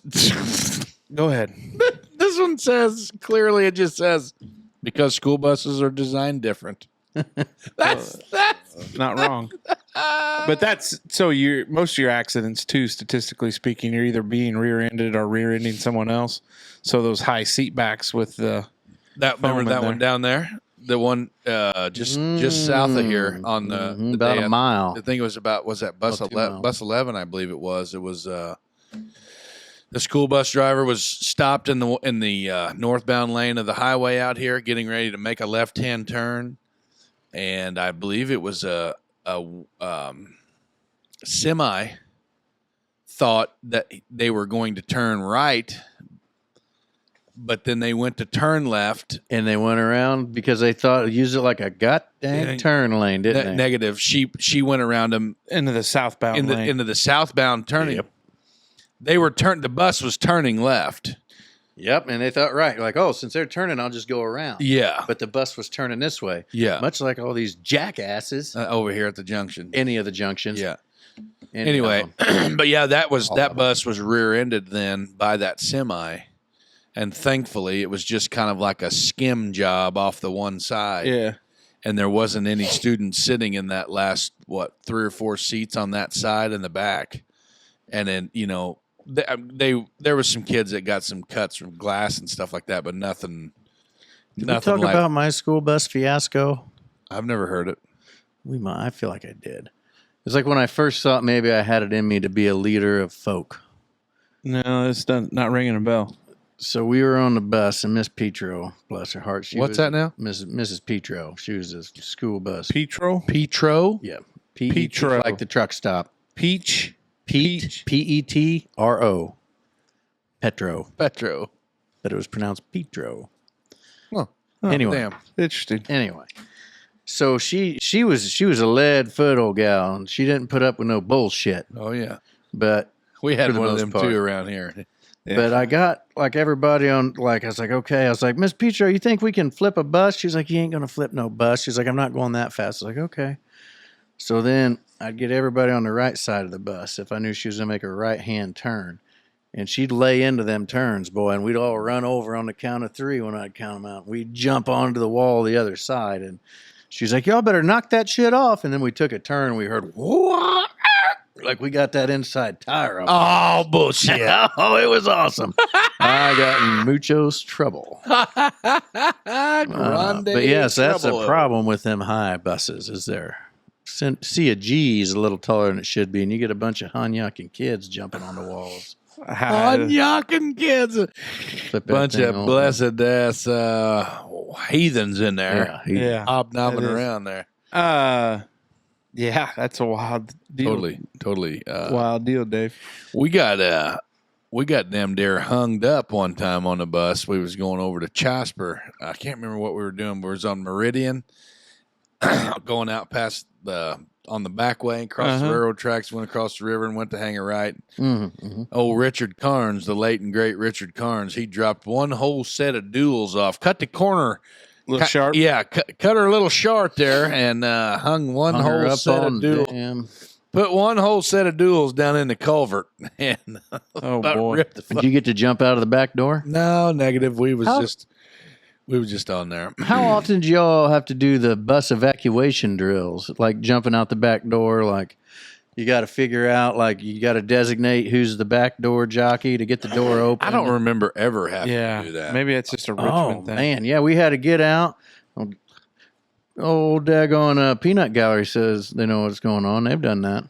A: go ahead.
B: this one says clearly. It just says because school buses are designed different. That's
A: Not wrong. But that's so most of your accidents too, statistically speaking, you're either being rear-ended or rear-ending someone else. So those high seat backs with the
B: that. Remember
A: in
B: that
A: there.
B: one down there, the one just south of here on the
D: about
B: day
D: a mile.
B: I think it was that bus
D: About 2
B: 11,
D: miles.
B: bus 11, I believe it was. It was the school bus driver was stopped in the northbound lane of the highway out here, getting ready to make a left-hand turn, and I believe it was a semi thought that they were going to turn right, but then they went to turn left.
D: And they went around because they thought use it like a goddamn
B: Yeah.
D: turn lane, didn't they?
B: Negative. She went around them
A: into the southbound lane.
B: into the southbound turning.
D: Yep.
B: They were the bus was turning left.
D: Yep, and they thought, right, like, oh, since they're turning, I'll just go around.
B: Yeah.
D: But the bus was turning this way.
B: Yeah.
D: Much like all these jackasses,
B: Over here at the junction.
D: any of the junctions.
B: Yeah.
D: Any
B: Anyway,
D: of them.
B: but yeah, that
D: All of them.
B: bus was rear-ended then by that semi, and thankfully it was just kind of like a skim job off the one side.
A: yeah.
B: And there wasn't any students sitting in that last 3 or 4 seats on that side in the back. And then there was some kids that got some cuts from glass and stuff like that, but nothing.
D: Did we
B: Nothing
D: talk
B: like
D: about my school bus fiasco?
B: I've never heard it.
D: We might. I feel like I did. It's like when I first thought maybe I had it in me to be a leader of folk.
A: No, it's not ringing a bell.
D: So we were on the bus, and Miss Petro, bless her heart,
B: What's
D: was
B: that now?
D: Mrs. Petro. She was a school bus.
A: Petro?
B: Petro?
D: Yeah,
A: Petro.
D: like the truck stop.
A: Peach?
D: Pete, Petro. Petro,
B: Petro.
D: but it was pronounced Petro.
B: Huh.
D: Anyway,
B: Damn.
A: Interesting.
D: anyway, so she was a lead foot old gal, and she didn't put up with no bullshit.
B: Oh yeah.
D: But
B: We had
D: For the
B: one of
D: most
B: them
D: part.
B: too around here.
A: Yeah.
D: But I got like everybody on, like, I was like, okay. I was like, Miss Petro, you think we can flip a bus? She's like, you ain't going to flip no bus. She's like, I'm not going that fast. I was like, okay. So then I'd get everybody on the right side of the bus if I knew she was going to make a right-hand turn. And she'd lay into them turns, boy, and we'd all run over on the count of 3 when I'd count them out. We'd jump onto the wall the other side. And she's like, y'all better knock that shit off. And then we took a turn and we heard, what? Like we got that inside tire up.
B: Oh bullshit.
D: Oh, it was awesome. I got in mucho's trouble.
B: Grande
D: But yes, that's the
B: trouble.
D: problem with them high buses is there. See, a G is a little taller than it should be, and you get a bunch of Hanyakin kids jumping on the walls.
B: Yucking kids.
D: Flip that
B: Bunch
D: thing
B: of
D: over.
B: blessed ass heathens in there.
D: Yeah,
A: Yeah.
B: Hobnobbing
A: It is.
B: around there.
A: Yeah, that's a wild deal.
B: Totally.
A: Wild deal, Dave.
B: We got damn near hung up one time on the bus. We was going over to Jasper. I can't remember what we were doing. We was on Meridian, going out past on the back way, across the railroad tracks, went across the river and went to hang a right. Old Richard Carnes, the late and great Richard Carnes, he dropped one whole set of duels off, cut the corner.
A: Little sharp.
B: Yeah, cut her a little short there and hung one
D: Hung her
B: whole
D: up
B: set
D: on
B: of duels.
D: damn.
B: Put one whole set of duels down in the culvert and
A: Oh,
B: about
A: boy.
B: ripped the fuck.
D: Did you get to jump out of the back door?
B: No, negative. We was
D: How-
B: just on there.
D: How often do y'all have to do the bus evacuation drills? Like jumping out the back door, like you got to figure out, like you got to designate who's the back door jockey to get the door open.
B: I don't remember ever having
A: Yeah.
B: to do that.
A: Maybe it's just a Richmond
D: Oh
A: thing.
D: man, yeah, we had to get out. Old daggone Peanut Gallery says they know what's going on. They've done that.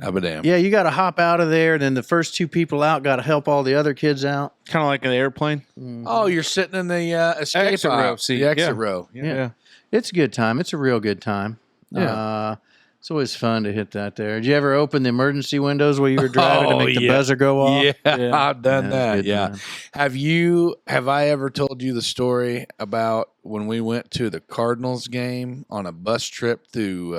B: I'll be damned.
D: Yeah, you got to hop out of there. Then the first 2 people out got to help all the other kids out.
A: Kind of like an airplane.
B: Oh, you're sitting in the escape
A: Exit
B: aisle.
A: row seat,
B: The exit
A: yeah.
B: row.
A: Yeah.
D: It's a good time. It's a real good time.
B: Yeah.
D: It's always fun to hit that there. Did you ever open the emergency windows while you were driving to
B: Oh,
D: make the
B: yeah.
D: buzzer go off?
B: Yeah,
A: Yeah.
B: I've done
D: Yeah,
B: that.
D: good
B: Yeah.
D: time.
B: Have I ever told you the story about when we went to the Cardinals game on a bus trip through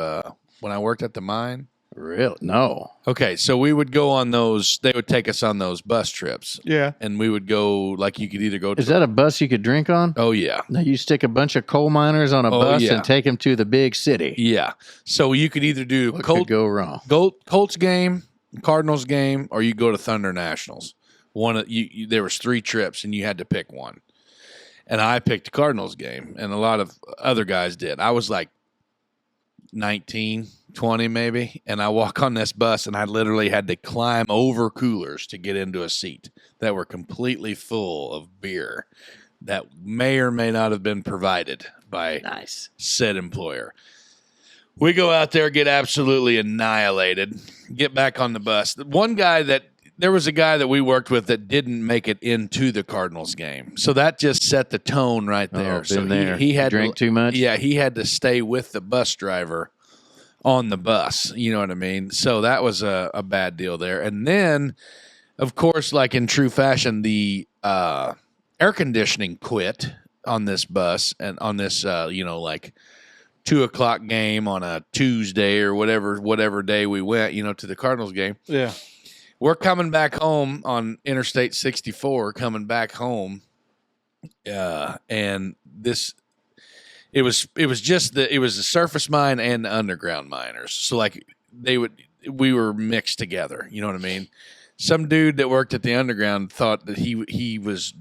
B: when I worked at the mine?
D: Really? No.
B: Okay, so we would go on those. They would take us on those bus trips,
A: Yeah.
B: and we would go. Like you could either go.
D: Is that a bus you could drink on?
B: Oh yeah,
D: Now you stick a bunch of coal miners on a
B: Oh,
D: bus
B: yeah.
D: and take them to the big city.
B: yeah. So you could either do
D: What could go wrong?
B: Colts game, Cardinals game, or you go to Thunder Nationals. One of you there was 3 trips, and you had to pick one. And I picked the Cardinals game, and a lot of other guys did. I was like 19, 20 maybe, and I walk on this bus, and I literally had to climb over coolers to get into a seat that were completely full of beer that may or may not have been provided by
D: Nice.
B: said employer. We go out there, get absolutely annihilated, get back on the bus. There was a guy that we worked with that didn't make it into the Cardinals game. So that just set the tone right there.
D: Oh,
B: so
D: been there.
B: he had
D: Drank
B: to,
D: too much?
B: Yeah, he had to stay with the bus driver on the bus. You know what I mean? So that was a bad deal there. And then, of course, like in true fashion, the air conditioning quit on this bus and on this, like 2:00 game on a Tuesday or whatever day we went, to the Cardinals game.
A: Yeah.
B: We're coming back home on Interstate 64, coming back home. And it was the surface mine and the underground miners. So like we were mixed together. You know what I mean? Some dude that worked at the underground thought that he was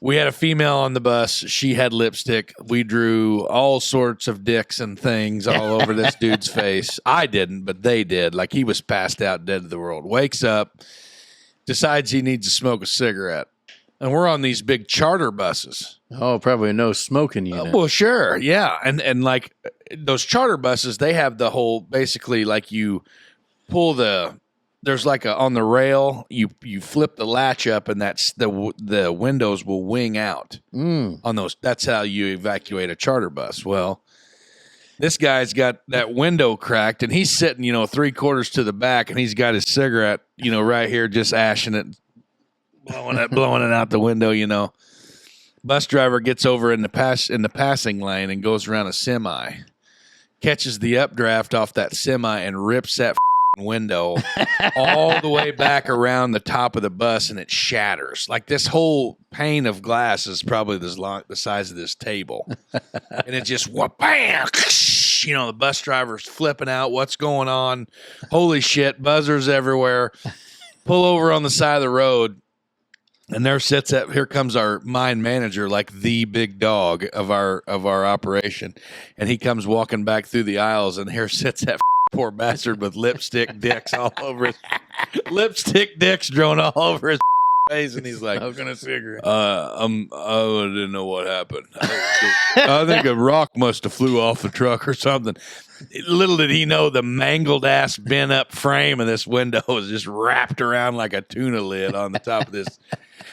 B: We had a female on the bus. She had lipstick. We drew all sorts of dicks and things all over this dude's face. I didn't, but they did. Like, he was passed out, dead to the world. Wakes up, decides he needs to smoke a cigarette. And we're on these big charter buses.
D: Oh, probably no smoking unit.
B: Well, sure. Yeah. And like those charter buses, they have the whole, basically, like, you pull there's like on the rail, you flip the latch up, and that's the windows will wing out on those. That's how you evacuate a charter bus. Well, this guy's got that window cracked, and he's sitting, 3/4 to the back, and he's got his cigarette, right here, just ashing it, blowing it out the window. Bus driver gets over in the passing lane and goes around a semi, catches the updraft off that semi, and rips that window all the way back around the top of the bus, and it shatters. Like, this whole pane of glass is probably the size of this table, and it just bam. The bus driver's flipping out. What's going on? Holy shit! Buzzers everywhere. Pull over on the side of the road, and here comes our mine manager, like the big dog of our operation, and he comes walking back through the aisles, and here sits that poor bastard with lipstick dicks all over his lipstick dicks drawn all over his face, and he's like,
D: Smoking a cigarette.
B: I didn't know what happened. I think a rock must have flew off the truck or something. Little did he know the mangled ass bent up frame of this window was just wrapped around like a tuna lid on the top of this.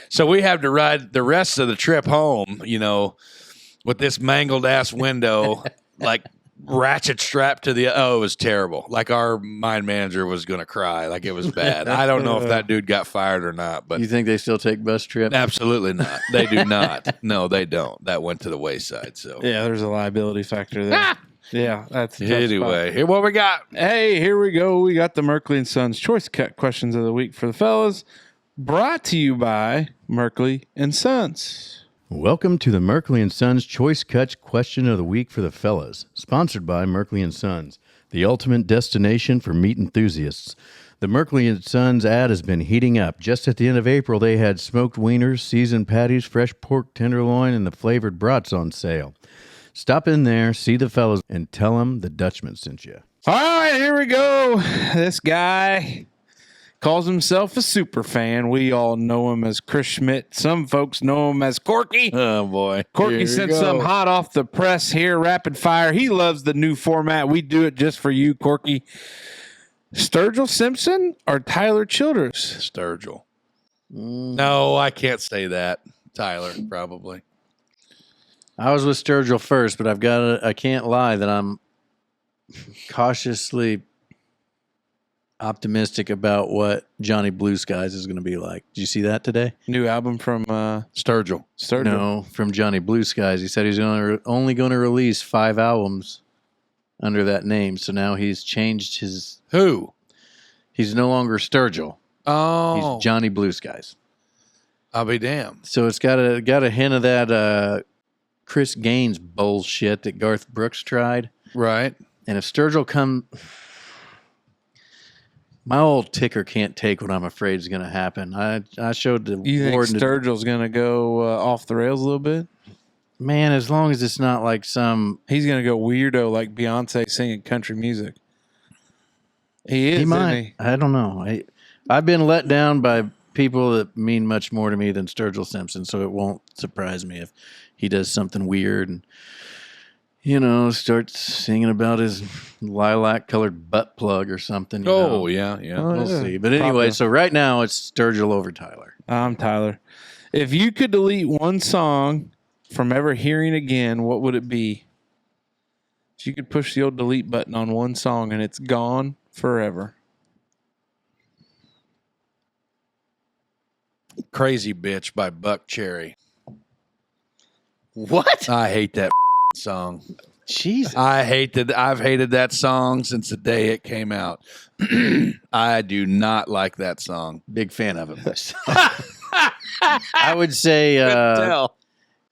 B: So we have to ride the rest of the trip home, with this mangled ass window, like ratchet strapped to it was terrible. Like, our mine manager was going to cry. Like, it was bad. I don't know if that dude got fired or not, but
D: You think they still take bus trips?
B: absolutely not. They do not. No, they don't. That went to the wayside. So
A: Yeah, there's a liability factor there. Yeah, that's a tough
B: anyway,
A: spot.
B: here what we got.
A: Hey, here we go. We got the Merkley and Sons Choice Cut questions of the week for the fellas, brought to you by Merkley and Sons.
F: Welcome to the Merkley & Sons Choice Cuts Question of the Week for the Fellas, sponsored by Merkley & Sons, the ultimate destination for meat enthusiasts. The Merkley & Sons ad has been heating up. Just at the end of April, they had smoked wieners, seasoned patties, fresh pork tenderloin, and the flavored brats on sale. Stop in there, see the fellas, and tell them the Dutchman sent you.
A: All right, here we go. This guy calls himself a super fan. We all know him as Chris Schmidt. Some folks know him as Corky.
B: Oh boy.
A: Corky sent some hot off the press here, rapid fire. He loves the new format. We do it just for you, Corky. Sturgill Simpson or Tyler Childers?
B: Sturgill. No, I can't say that. Tyler, probably.
D: I was with Sturgill first, but I can't lie that I'm cautiously optimistic about what Johnny Blue Skies is going to be like. Did you see that today?
A: New album from
B: Sturgill.
A: Sturgill.
D: No, from Johnny Blue Skies. He said he's only going to release 5 albums under that name. So now he's changed his.
B: Who?
D: He's no longer Sturgill.
B: Oh.
D: He's Johnny Blue Skies.
B: I'll be damned.
D: So it's got a hint of that Chris Gaines bullshit that Garth Brooks tried.
B: Right.
D: And if Sturgill my old ticker can't take what I'm afraid is going to happen. I showed the
A: You think
D: warden.
A: Sturgill's going to go off the rails a little bit?
D: Man, as long as it's not like some.
A: He's going to go weirdo like Beyonce singing country music. He is,
D: He might.
A: isn't he?
D: I don't know. I've been let down by people that mean much more to me than Sturgill Simpson, so it won't surprise me if he does something weird and, starts singing about his lilac-colored butt plug or something.
B: Oh, yeah.
D: We'll see. But anyway, so right now it's Sturgill over Tyler.
A: I'm Tyler. If you could delete one song from ever hearing again, what would it be? If you could push the old delete button on one song and it's gone forever.
B: Crazy Bitch by Buck Cherry.
D: What?
B: I hate that song.
D: Jesus.
B: I've hated that song since the day it came out. I do not like that song.
D: Big fan of it myself. I would say,
B: Tell.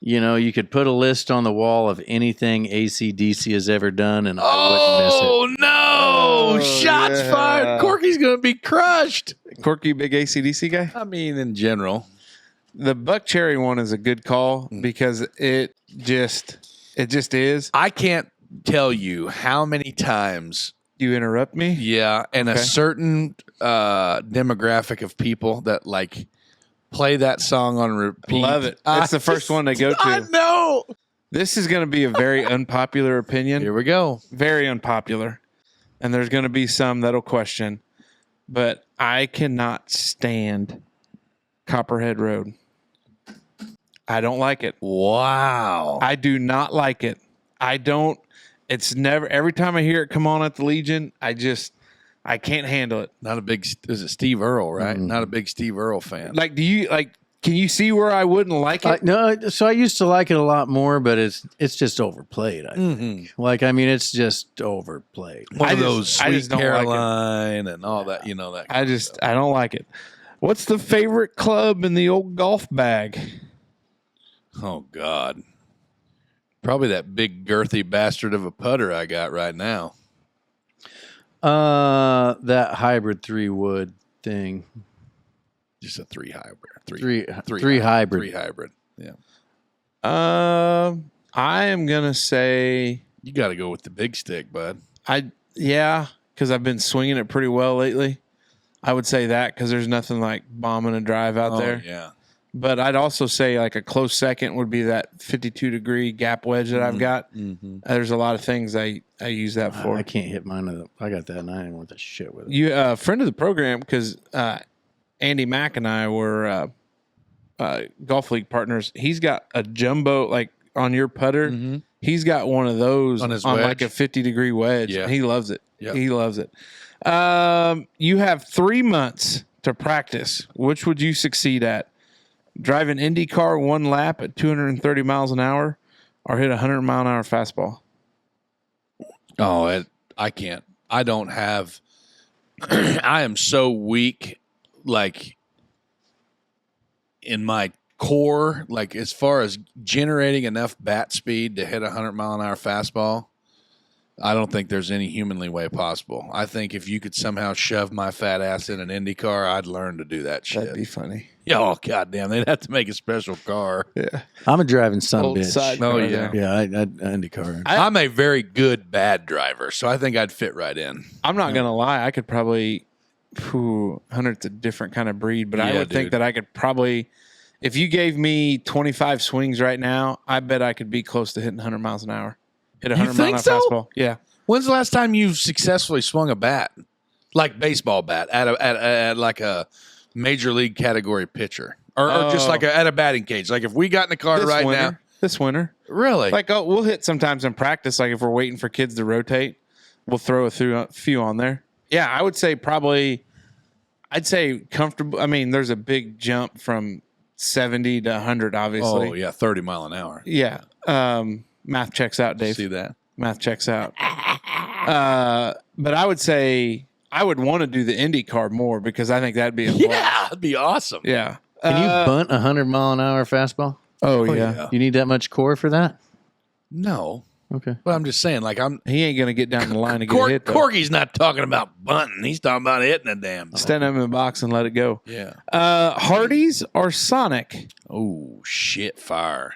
D: you could put a list on the wall of anything AC/DC has ever done, and I wouldn't miss it.
B: Oh, no.
A: Oh,
B: Shots
A: yeah.
B: fired. Corky's going to be crushed.
A: Corky, big AC/DC guy?
B: I mean, in general.
A: The buck cherry one is a good call because it just is.
B: I can't tell you how many times.
A: You interrupt me?
B: Yeah, and a
A: Okay.
B: certain demographic of people that like play that song on repeat.
A: Love it. It's the first one they go to.
B: I know.
A: This is going to be a very unpopular opinion.
B: Here we go.
A: Very unpopular. And there's going to be some that'll question. But I cannot stand Copperhead Road. I don't like it.
B: Wow.
A: I do not like it. I don't. It's never. Every time I hear it come on at the Legion, I can't handle it.
B: Not a big. Is it Steve Earle? Right. Not a big Steve Earle fan.
A: Like, do you like? Can you see where I wouldn't like it?
D: No, so I used to like it a lot more, but it's just overplayed. I think. Like, I mean, it's just overplayed.
B: One
A: I
B: of
A: just-
B: those
A: I
B: Sweet
A: just don't like it.
B: Caroline and all that. You know that.
A: I don't like it. What's the favorite club in the old golf bag?
B: Oh God. Probably that big girthy bastard of a putter I got right now.
D: That hybrid 3-wood thing.
B: Just a 3 hybrid.
D: Three hybrid.
B: 3 hybrid. Yeah.
A: I am gonna say
B: You got to go with the big stick, bud.
A: because I've been swinging it pretty well lately. I would say that because there's nothing like bombing a drive out there.
B: Yeah.
A: But I'd also say like a close second would be that 52-degree gap wedge that I've got. There's a lot of things I use that for.
D: I can't hit mine. I got that, and I didn't want that shit with it.
A: You friend of the program because Andy Mack and I were golf league partners. He's got a jumbo like on your putter. He's got one of those
B: On his
A: like
B: wedge?
A: a 50-degree wedge.
B: Yeah.
A: He loves it.
B: Yep.
A: He loves it. You have 3 months to practice. Which would you succeed at? Drive an Indy car 1 lap at 230 miles an hour, or hit a 100-mile-an-hour fastball?
B: Oh, I can't. I don't have. I am so weak, like in my core, like as far as generating enough bat speed to hit a 100-mile-an-hour fastball. I don't think there's any humanly way possible. I think if you could somehow shove my fat ass in an Indy car, I'd learn to do that shit.
A: That'd be funny.
B: Oh, goddamn. They'd have to make a special car.
A: Yeah.
D: I'm a driving son
A: Old
D: bitch.
A: side
B: Oh,
A: car
B: yeah.
A: there.
D: Yeah, I IndyCar.
B: I'm a very good bad driver, so I think I'd fit right in.
A: I'm not gonna lie. I could probably. Hunter's a different kind of breed, but I
B: Yeah,
A: would think
B: dude.
A: that I could probably. If you gave me 25 swings right now, I bet I could be close to hitting 100 miles an hour. Hit a
B: You
A: 100
B: think
A: mile an
B: so?
A: hour fastball. Yeah.
B: When's the last time you successfully swung a bat, like baseball bat, at like a major league category pitcher, or just like at a batting cage? Like if we got in the car right now,
A: This winter.
B: really?
A: Like, we'll hit sometimes in practice. Like if we're waiting for kids to rotate, we'll throw a few on there. Yeah, I would say probably. I'd say comfortable. I mean, there's a big jump from 70 to 100, obviously.
B: Oh yeah, 30 mile an hour.
A: Yeah. Math checks out, Dave.
B: See that?
A: Math checks out. But I would say I would want to do the IndyCar more because I think that'd be a blast.
B: Yeah, that'd be awesome.
A: Yeah.
D: Can you bunt a 100-mile-an-hour fastball?
A: Oh,
B: Oh,
A: yeah.
B: yeah.
D: You need that much core for that?
B: No,
D: Okay.
B: but I'm just saying, like
A: He ain't going to get down the line to get hit, though.
B: Corky's not talking about bunting. He's talking about hitting a damn.
A: Stand up in the box and let it go.
B: Yeah.
A: Hardee's or Sonic?
B: Oh shit, fire.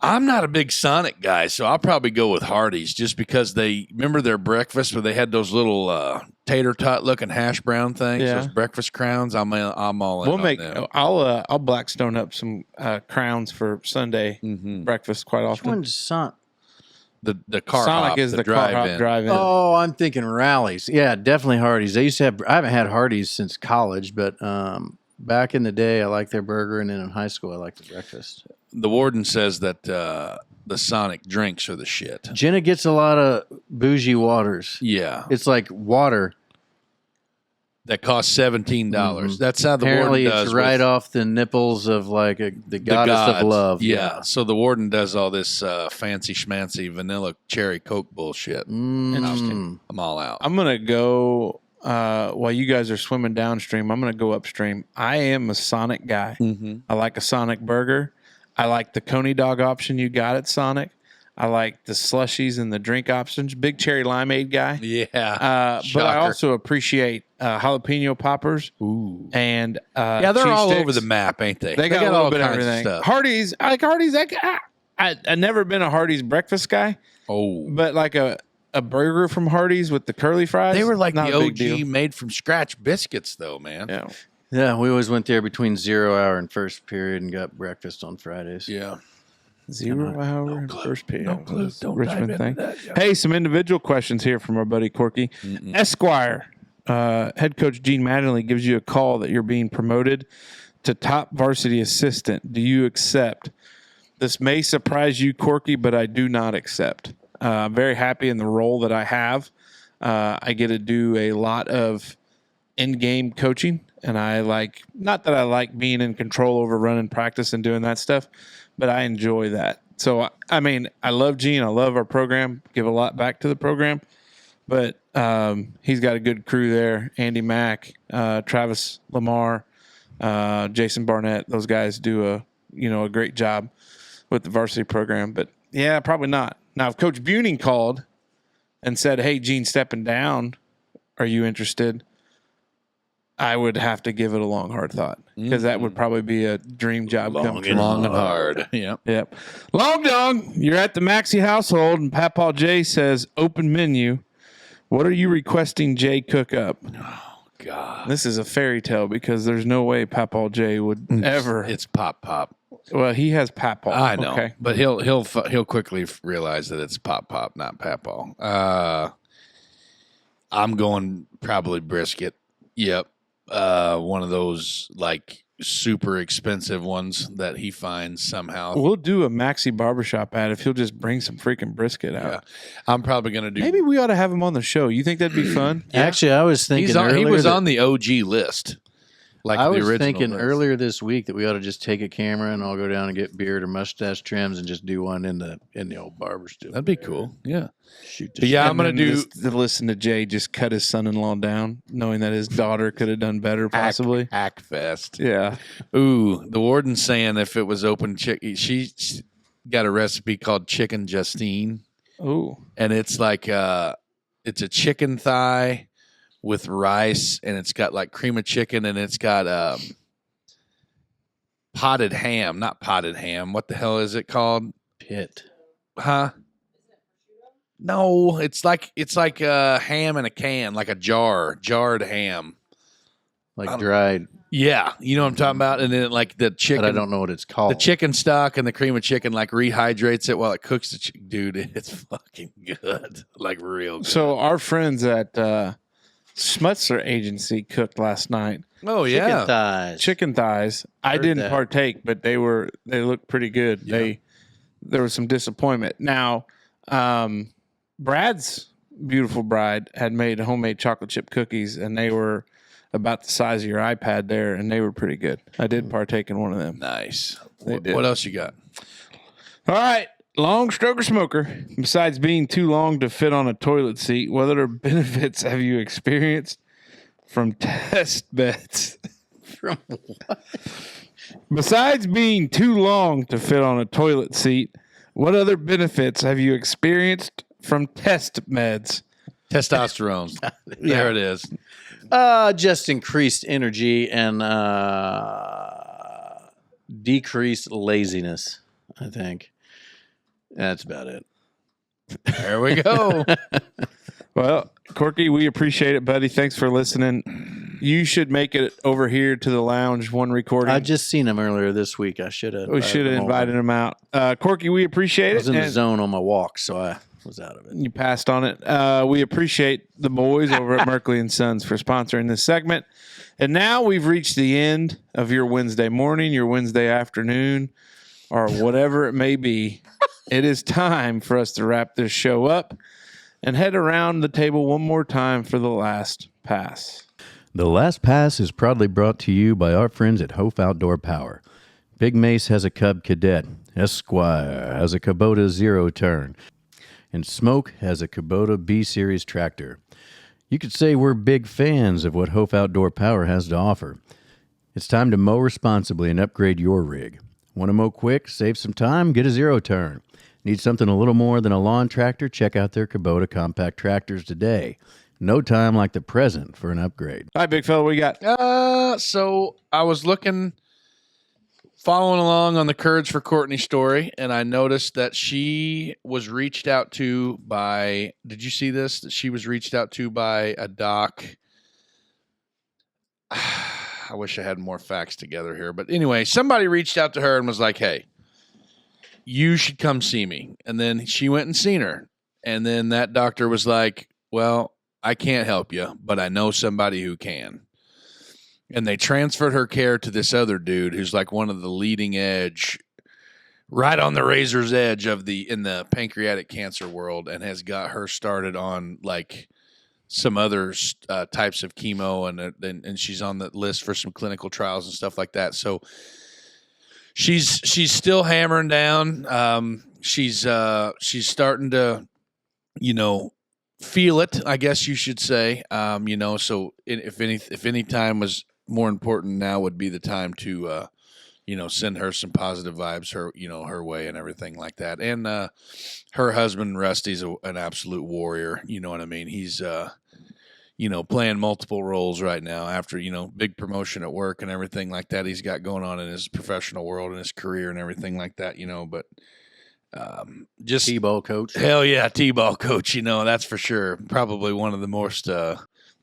B: I'm not a big Sonic guy, so I'll probably go with Hardee's just because they remember their breakfast where they had those little tater tot looking hash brown things,
A: Yeah.
B: those breakfast crowns. I'm all in.
A: We'll
B: on
A: make.
B: them.
A: I'll Blackstone up some crowns for Sunday breakfast quite
D: Which
A: often.
D: one's Sonic?
B: the car
A: Sonic
B: hop,
A: is the car hop
B: drive-in.
A: drive-in.
D: Oh, I'm thinking rallies. Yeah, definitely Hardee's. I haven't had Hardee's since college, but back in the day, I liked their burger, and then in high school, I liked the breakfast.
B: The warden says that the Sonic drinks are the shit.
D: Jenna gets a lot of bougie waters.
B: Yeah,
D: It's like water.
B: that costs $17. That's how the
D: Apparently,
B: warden does.
D: it's right
B: with
D: off the nipples of like the
B: the
D: goddess of
B: gods.
D: love.
B: Yeah. So the warden does all this fancy schmancy vanilla cherry Coke bullshit.
A: Interesting.
B: I'm all out.
A: I'm gonna go while you guys are swimming downstream. I'm gonna go upstream. I am a Sonic guy. I like a Sonic burger. I like the Coney dog option you got at Sonic. I like the slushies and the drink options. Big cherry limeade guy.
B: Yeah.
A: But I
B: Shocker.
A: also appreciate jalapeno poppers, and
B: Yeah, they're
A: cheese
B: all
A: sticks.
B: over the map, ain't they?
A: They got a little
B: all
A: bit of
B: kinds
A: everything.
B: stuff.
A: Hardee's, I like Hardee's. I've never been a Hardee's breakfast guy, but like a burger from Hardee's with the curly fries.
B: They were like
A: not
B: the
A: a big deal.
B: OG made from scratch biscuits, though, man.
A: Yeah.
D: Yeah, we always went there between 0 hour and first period and got breakfast on Fridays.
B: Yeah.
A: 0 hour and first period.
B: No clue.
A: That's a
B: Don't
A: Richmond
B: dive
A: thing.
B: into that, yeah.
A: Hey, some individual questions here from our buddy Corky. Esquire, head coach Gene Mattingly gives you a call that you're being promoted to top varsity assistant. Do you accept? This may surprise you, Corky, but I do not accept. I'm very happy in the role that I have. I get to do a lot of in-game coaching, and I like, not that I like being in control over running practice and doing that stuff, but I enjoy that. So, I mean, I love Gene. I love our program, give a lot back to the program, but he's got a good crew there. Andy Mack, Travis Lamar, Jason Barnett, those guys do a great job with the varsity program. But yeah, probably not. Now, if Coach Buning called and said, "Hey, Gene, stepping down, are you interested?" I would have to give it a long, hard thought, because that would probably be a dream job come true.
B: Long and hard. Yeah.
A: Yep. Long Dong, you're at the Maxey household, and Papaw J says, "Open menu. What are you requesting Jay cook up?"
B: God.
A: This is a fairy tale, because there's no way Papaw J would ever.
B: It's pop.
A: Well, he has Papaw.
B: I know,
A: Okay.
B: but he'll quickly realize that it's pop, not Papaw. I'm going probably brisket. Yep. One of those like super expensive ones that he finds somehow.
A: We'll do a Maxey barbershop ad if he'll just bring some freaking brisket out.
B: Yeah. I'm probably going to do.
A: Maybe we ought to have him on the show. You think that'd be fun?
D: Actually, I was thinking
B: he was
D: that-
B: on the OG list. Like
D: I
B: the
D: was
B: original
D: thinking
B: list.
D: earlier this week that we ought to just take a camera and I'll go down and get beard or mustache trims and just do one in the old barber studio.
B: That'd be cool. Yeah.
D: Shoot
B: But yeah, I'm going to do
A: to listen to Jay just cut his son-in-law down, knowing that his daughter could have done better, possibly.
B: Hack Fest.
A: Yeah.
B: Ooh, the warden's saying if it was open chicken, she got a recipe called Chicken Justine,
A: Ooh.
B: and it's like it's a chicken thigh with rice, and it's got like cream of chicken, and it's got potted ham, not potted ham. What the hell is it called?
D: Pit.
B: Huh? No, it's like ham in a can, like a jarred ham.
D: Like dried.
B: Yeah, you know what I'm talking about. And then like the chicken,
D: But I don't know what it's called.
B: the chicken stock and the cream of chicken like rehydrates it while it cooks the chicken. Dude, it's fucking good, like real good.
A: So our friends at Schmutzler Agency cooked last night.
B: Oh
D: Chicken
B: yeah,
D: thighs.
A: Chicken thighs. I
D: Heard
A: didn't
D: that.
A: partake, but they looked pretty good.
B: Yeah.
A: There was some disappointment. Now, Brad's beautiful bride had made homemade chocolate chip cookies, and they were about the size of your iPad there, and they were pretty good. I did partake in one of them.
B: nice.
A: They
B: What,
A: did.
B: what else you got?
A: All right. Long stroker smoker. Besides being too long to fit on a toilet seat, what other benefits have you experienced from test beds?
D: From what?
A: Besides being too long to fit on a toilet seat, what other benefits have you experienced from test meds?
B: Testosterone. There it is.
D: Just increased energy and decreased laziness, I think. That's about it.
B: There we go.
A: Well, Corky, we appreciate it, buddy. Thanks for listening. You should make it over here to the lounge, one recording.
D: I just seen him earlier this week. I should have.
A: we should have invited him out. Corky, we appreciate
D: I was
A: it.
D: in the
A: and
D: zone on my walk, so I was out of it.
A: You passed on it. We appreciate the boys over at Merkley and Sons for sponsoring this segment. And now we've reached the end of your Wednesday morning, your Wednesday afternoon, or whatever it may be. It is time for us to wrap this show up and head around the table one more time for the last pass.
F: The Last Pass is proudly brought to you by our friends at Hopf Outdoor Power. Big Mace has a Cub Cadet. Esquire has a Kubota Zero Turn. And Smoke has a Kubota B-Series tractor. You could say we're big fans of what Hopf Outdoor Power has to offer. It's time to mow responsibly and upgrade your rig. Want to mow quick, save some time, get a Zero Turn. Need something a little more than a lawn tractor? Check out their Kubota compact tractors today. No time like the present for an upgrade.
A: All right, big fella, what you got?
B: So I was following along on the Courage for Courtney story, and I noticed that she was reached out to by, did you see this? That she was reached out to by a doc. I wish I had more facts together here. But anyway, somebody reached out to her and was like, hey, you should come see me. And then she went and seen her. And then that doctor was like, well, I can't help you, but I know somebody who can. And they transferred her care to this other dude who's like one of the leading edge, right on the razor's edge in the pancreatic cancer world, and has got her started on like some other types of chemo, and she's on the list for some clinical trials and stuff like that. So she's still hammering down. She's starting to, feel it, I guess you should say. So if any time was more important, now would be the time to, send her some positive vibes, her way and everything like that. And her husband, Rusty's an absolute warrior. You know what I mean? He's, playing multiple roles right now after, big promotion at work and everything like that he's got going on in his professional world and his career and everything like that, but just
D: T-ball coach.
B: Hell yeah, T-ball coach, that's for sure. Probably one of the most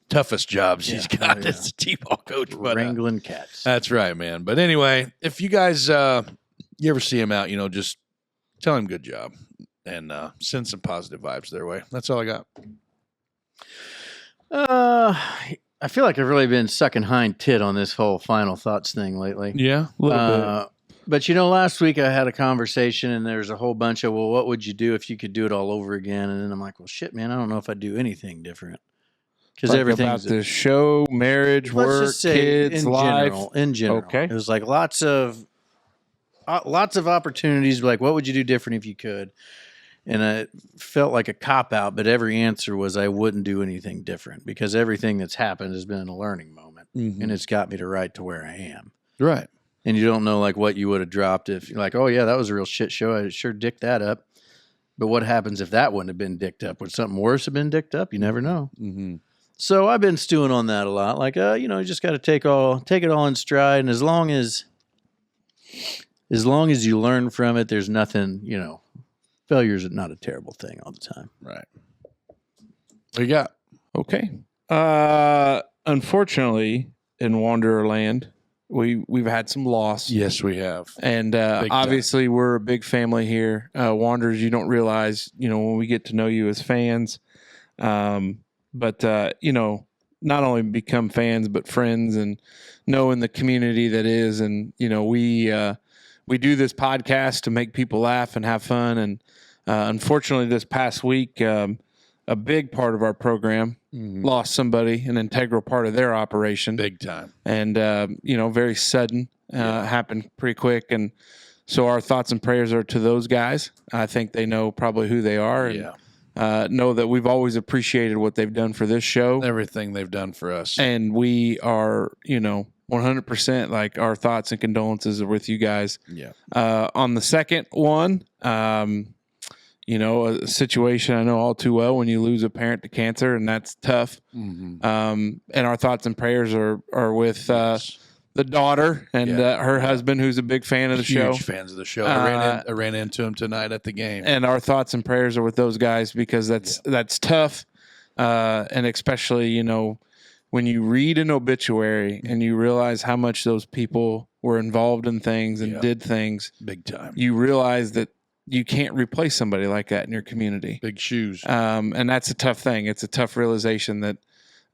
B: toughest jobs he's got as a T-ball coach. But
D: wrangling cats.
B: That's right, man. But anyway, if you guys you ever see him out, just tell him good job and send some positive vibes their way. That's all I got.
D: I feel like I've really been sucking hind tit on this whole final thoughts thing lately.
B: Yeah, a little bit.
D: But last week I had a conversation and there's a whole bunch of, well, what would you do if you could do it all over again? And then I'm like, well, shit, man, I don't know if I'd do anything different. Because
A: Like
D: everything's
A: about the show, marriage,
D: let's
A: work,
D: just say
A: kids,
D: in
A: life.
D: In general,
A: Okay.
D: it was like lots of opportunities. Like, what would you do different if you could? And it felt like a cop out, but every answer was I wouldn't do anything different because everything that's happened has been a learning moment, and it's got me to right to where I am.
B: Right.
D: And you don't know like what you would have dropped if you're like, oh yeah, that was a real shit show. I sure dicked that up. But what happens if that wouldn't have been dicked up? Would something worse have been dicked up? You never know.
B: Mm-hmm.
D: So I've been stewing on that a lot. Like, you just got to take it all in stride. And as long as you learn from it, there's nothing, failure's not a terrible thing all the time.
B: Right. What you got?
A: Okay. Unfortunately, in Wandererland, we've had some loss.
B: Yes, we have.
A: And obviously, we're a big family here. Wanderers, you don't realize, when we get to know you as fans. But not only become fans, but friends and knowing the community that is. And, we do this podcast to make people laugh and have fun. And unfortunately, this past week, a big part of our program lost somebody, an integral part of their operation.
B: Big time.
A: And, very sudden, happened pretty quick. And so our thoughts and prayers are to those guys. I think they know probably who they are. And, know that we've always appreciated what they've done for this show.
B: Everything they've done for us.
A: And we are, 100% like our thoughts and condolences are with you guys.
B: Yeah.
A: On the second one, a situation I know all too well when you lose a parent to cancer, and that's tough.
B: Mm-hmm.
A: And our thoughts and prayers are with the daughter and her husband, who's a big fan of the show.
B: Huge fans of the show. I ran into him tonight at the game.
A: And our thoughts and prayers are with those guys because that's tough. And especially, when you read an obituary and you realize how much those people were involved in things and did things.
B: Big time.
A: You realize that you can't replace somebody like that in your community.
B: Big shoes.
A: And that's a tough thing. It's a tough realization that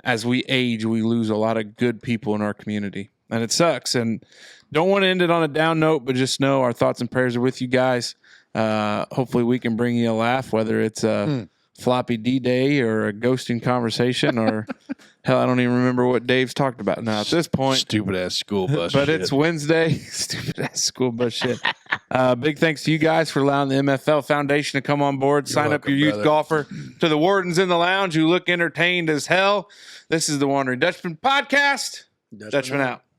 A: as we age, we lose a lot of good people in our community. And it sucks. And don't want to end it on a down note, but just know our thoughts and prayers are with you guys. Hopefully we can bring you a laugh, whether it's a floppy D-Day or a ghosting conversation or hell, I don't even remember what Dave's talked about now at this point.
B: Stupid ass school bus
A: but
B: shit.
A: It's Wednesday. Stupid ass school bus shit. Big thanks to you guys for allowing the MFL Foundation to come on board. Sign
B: welcome,
A: up your youth
B: brother.
A: golfer. To the wardens in the lounge who look entertained as hell. This is the Wondering Dutchman podcast. Dutchman out.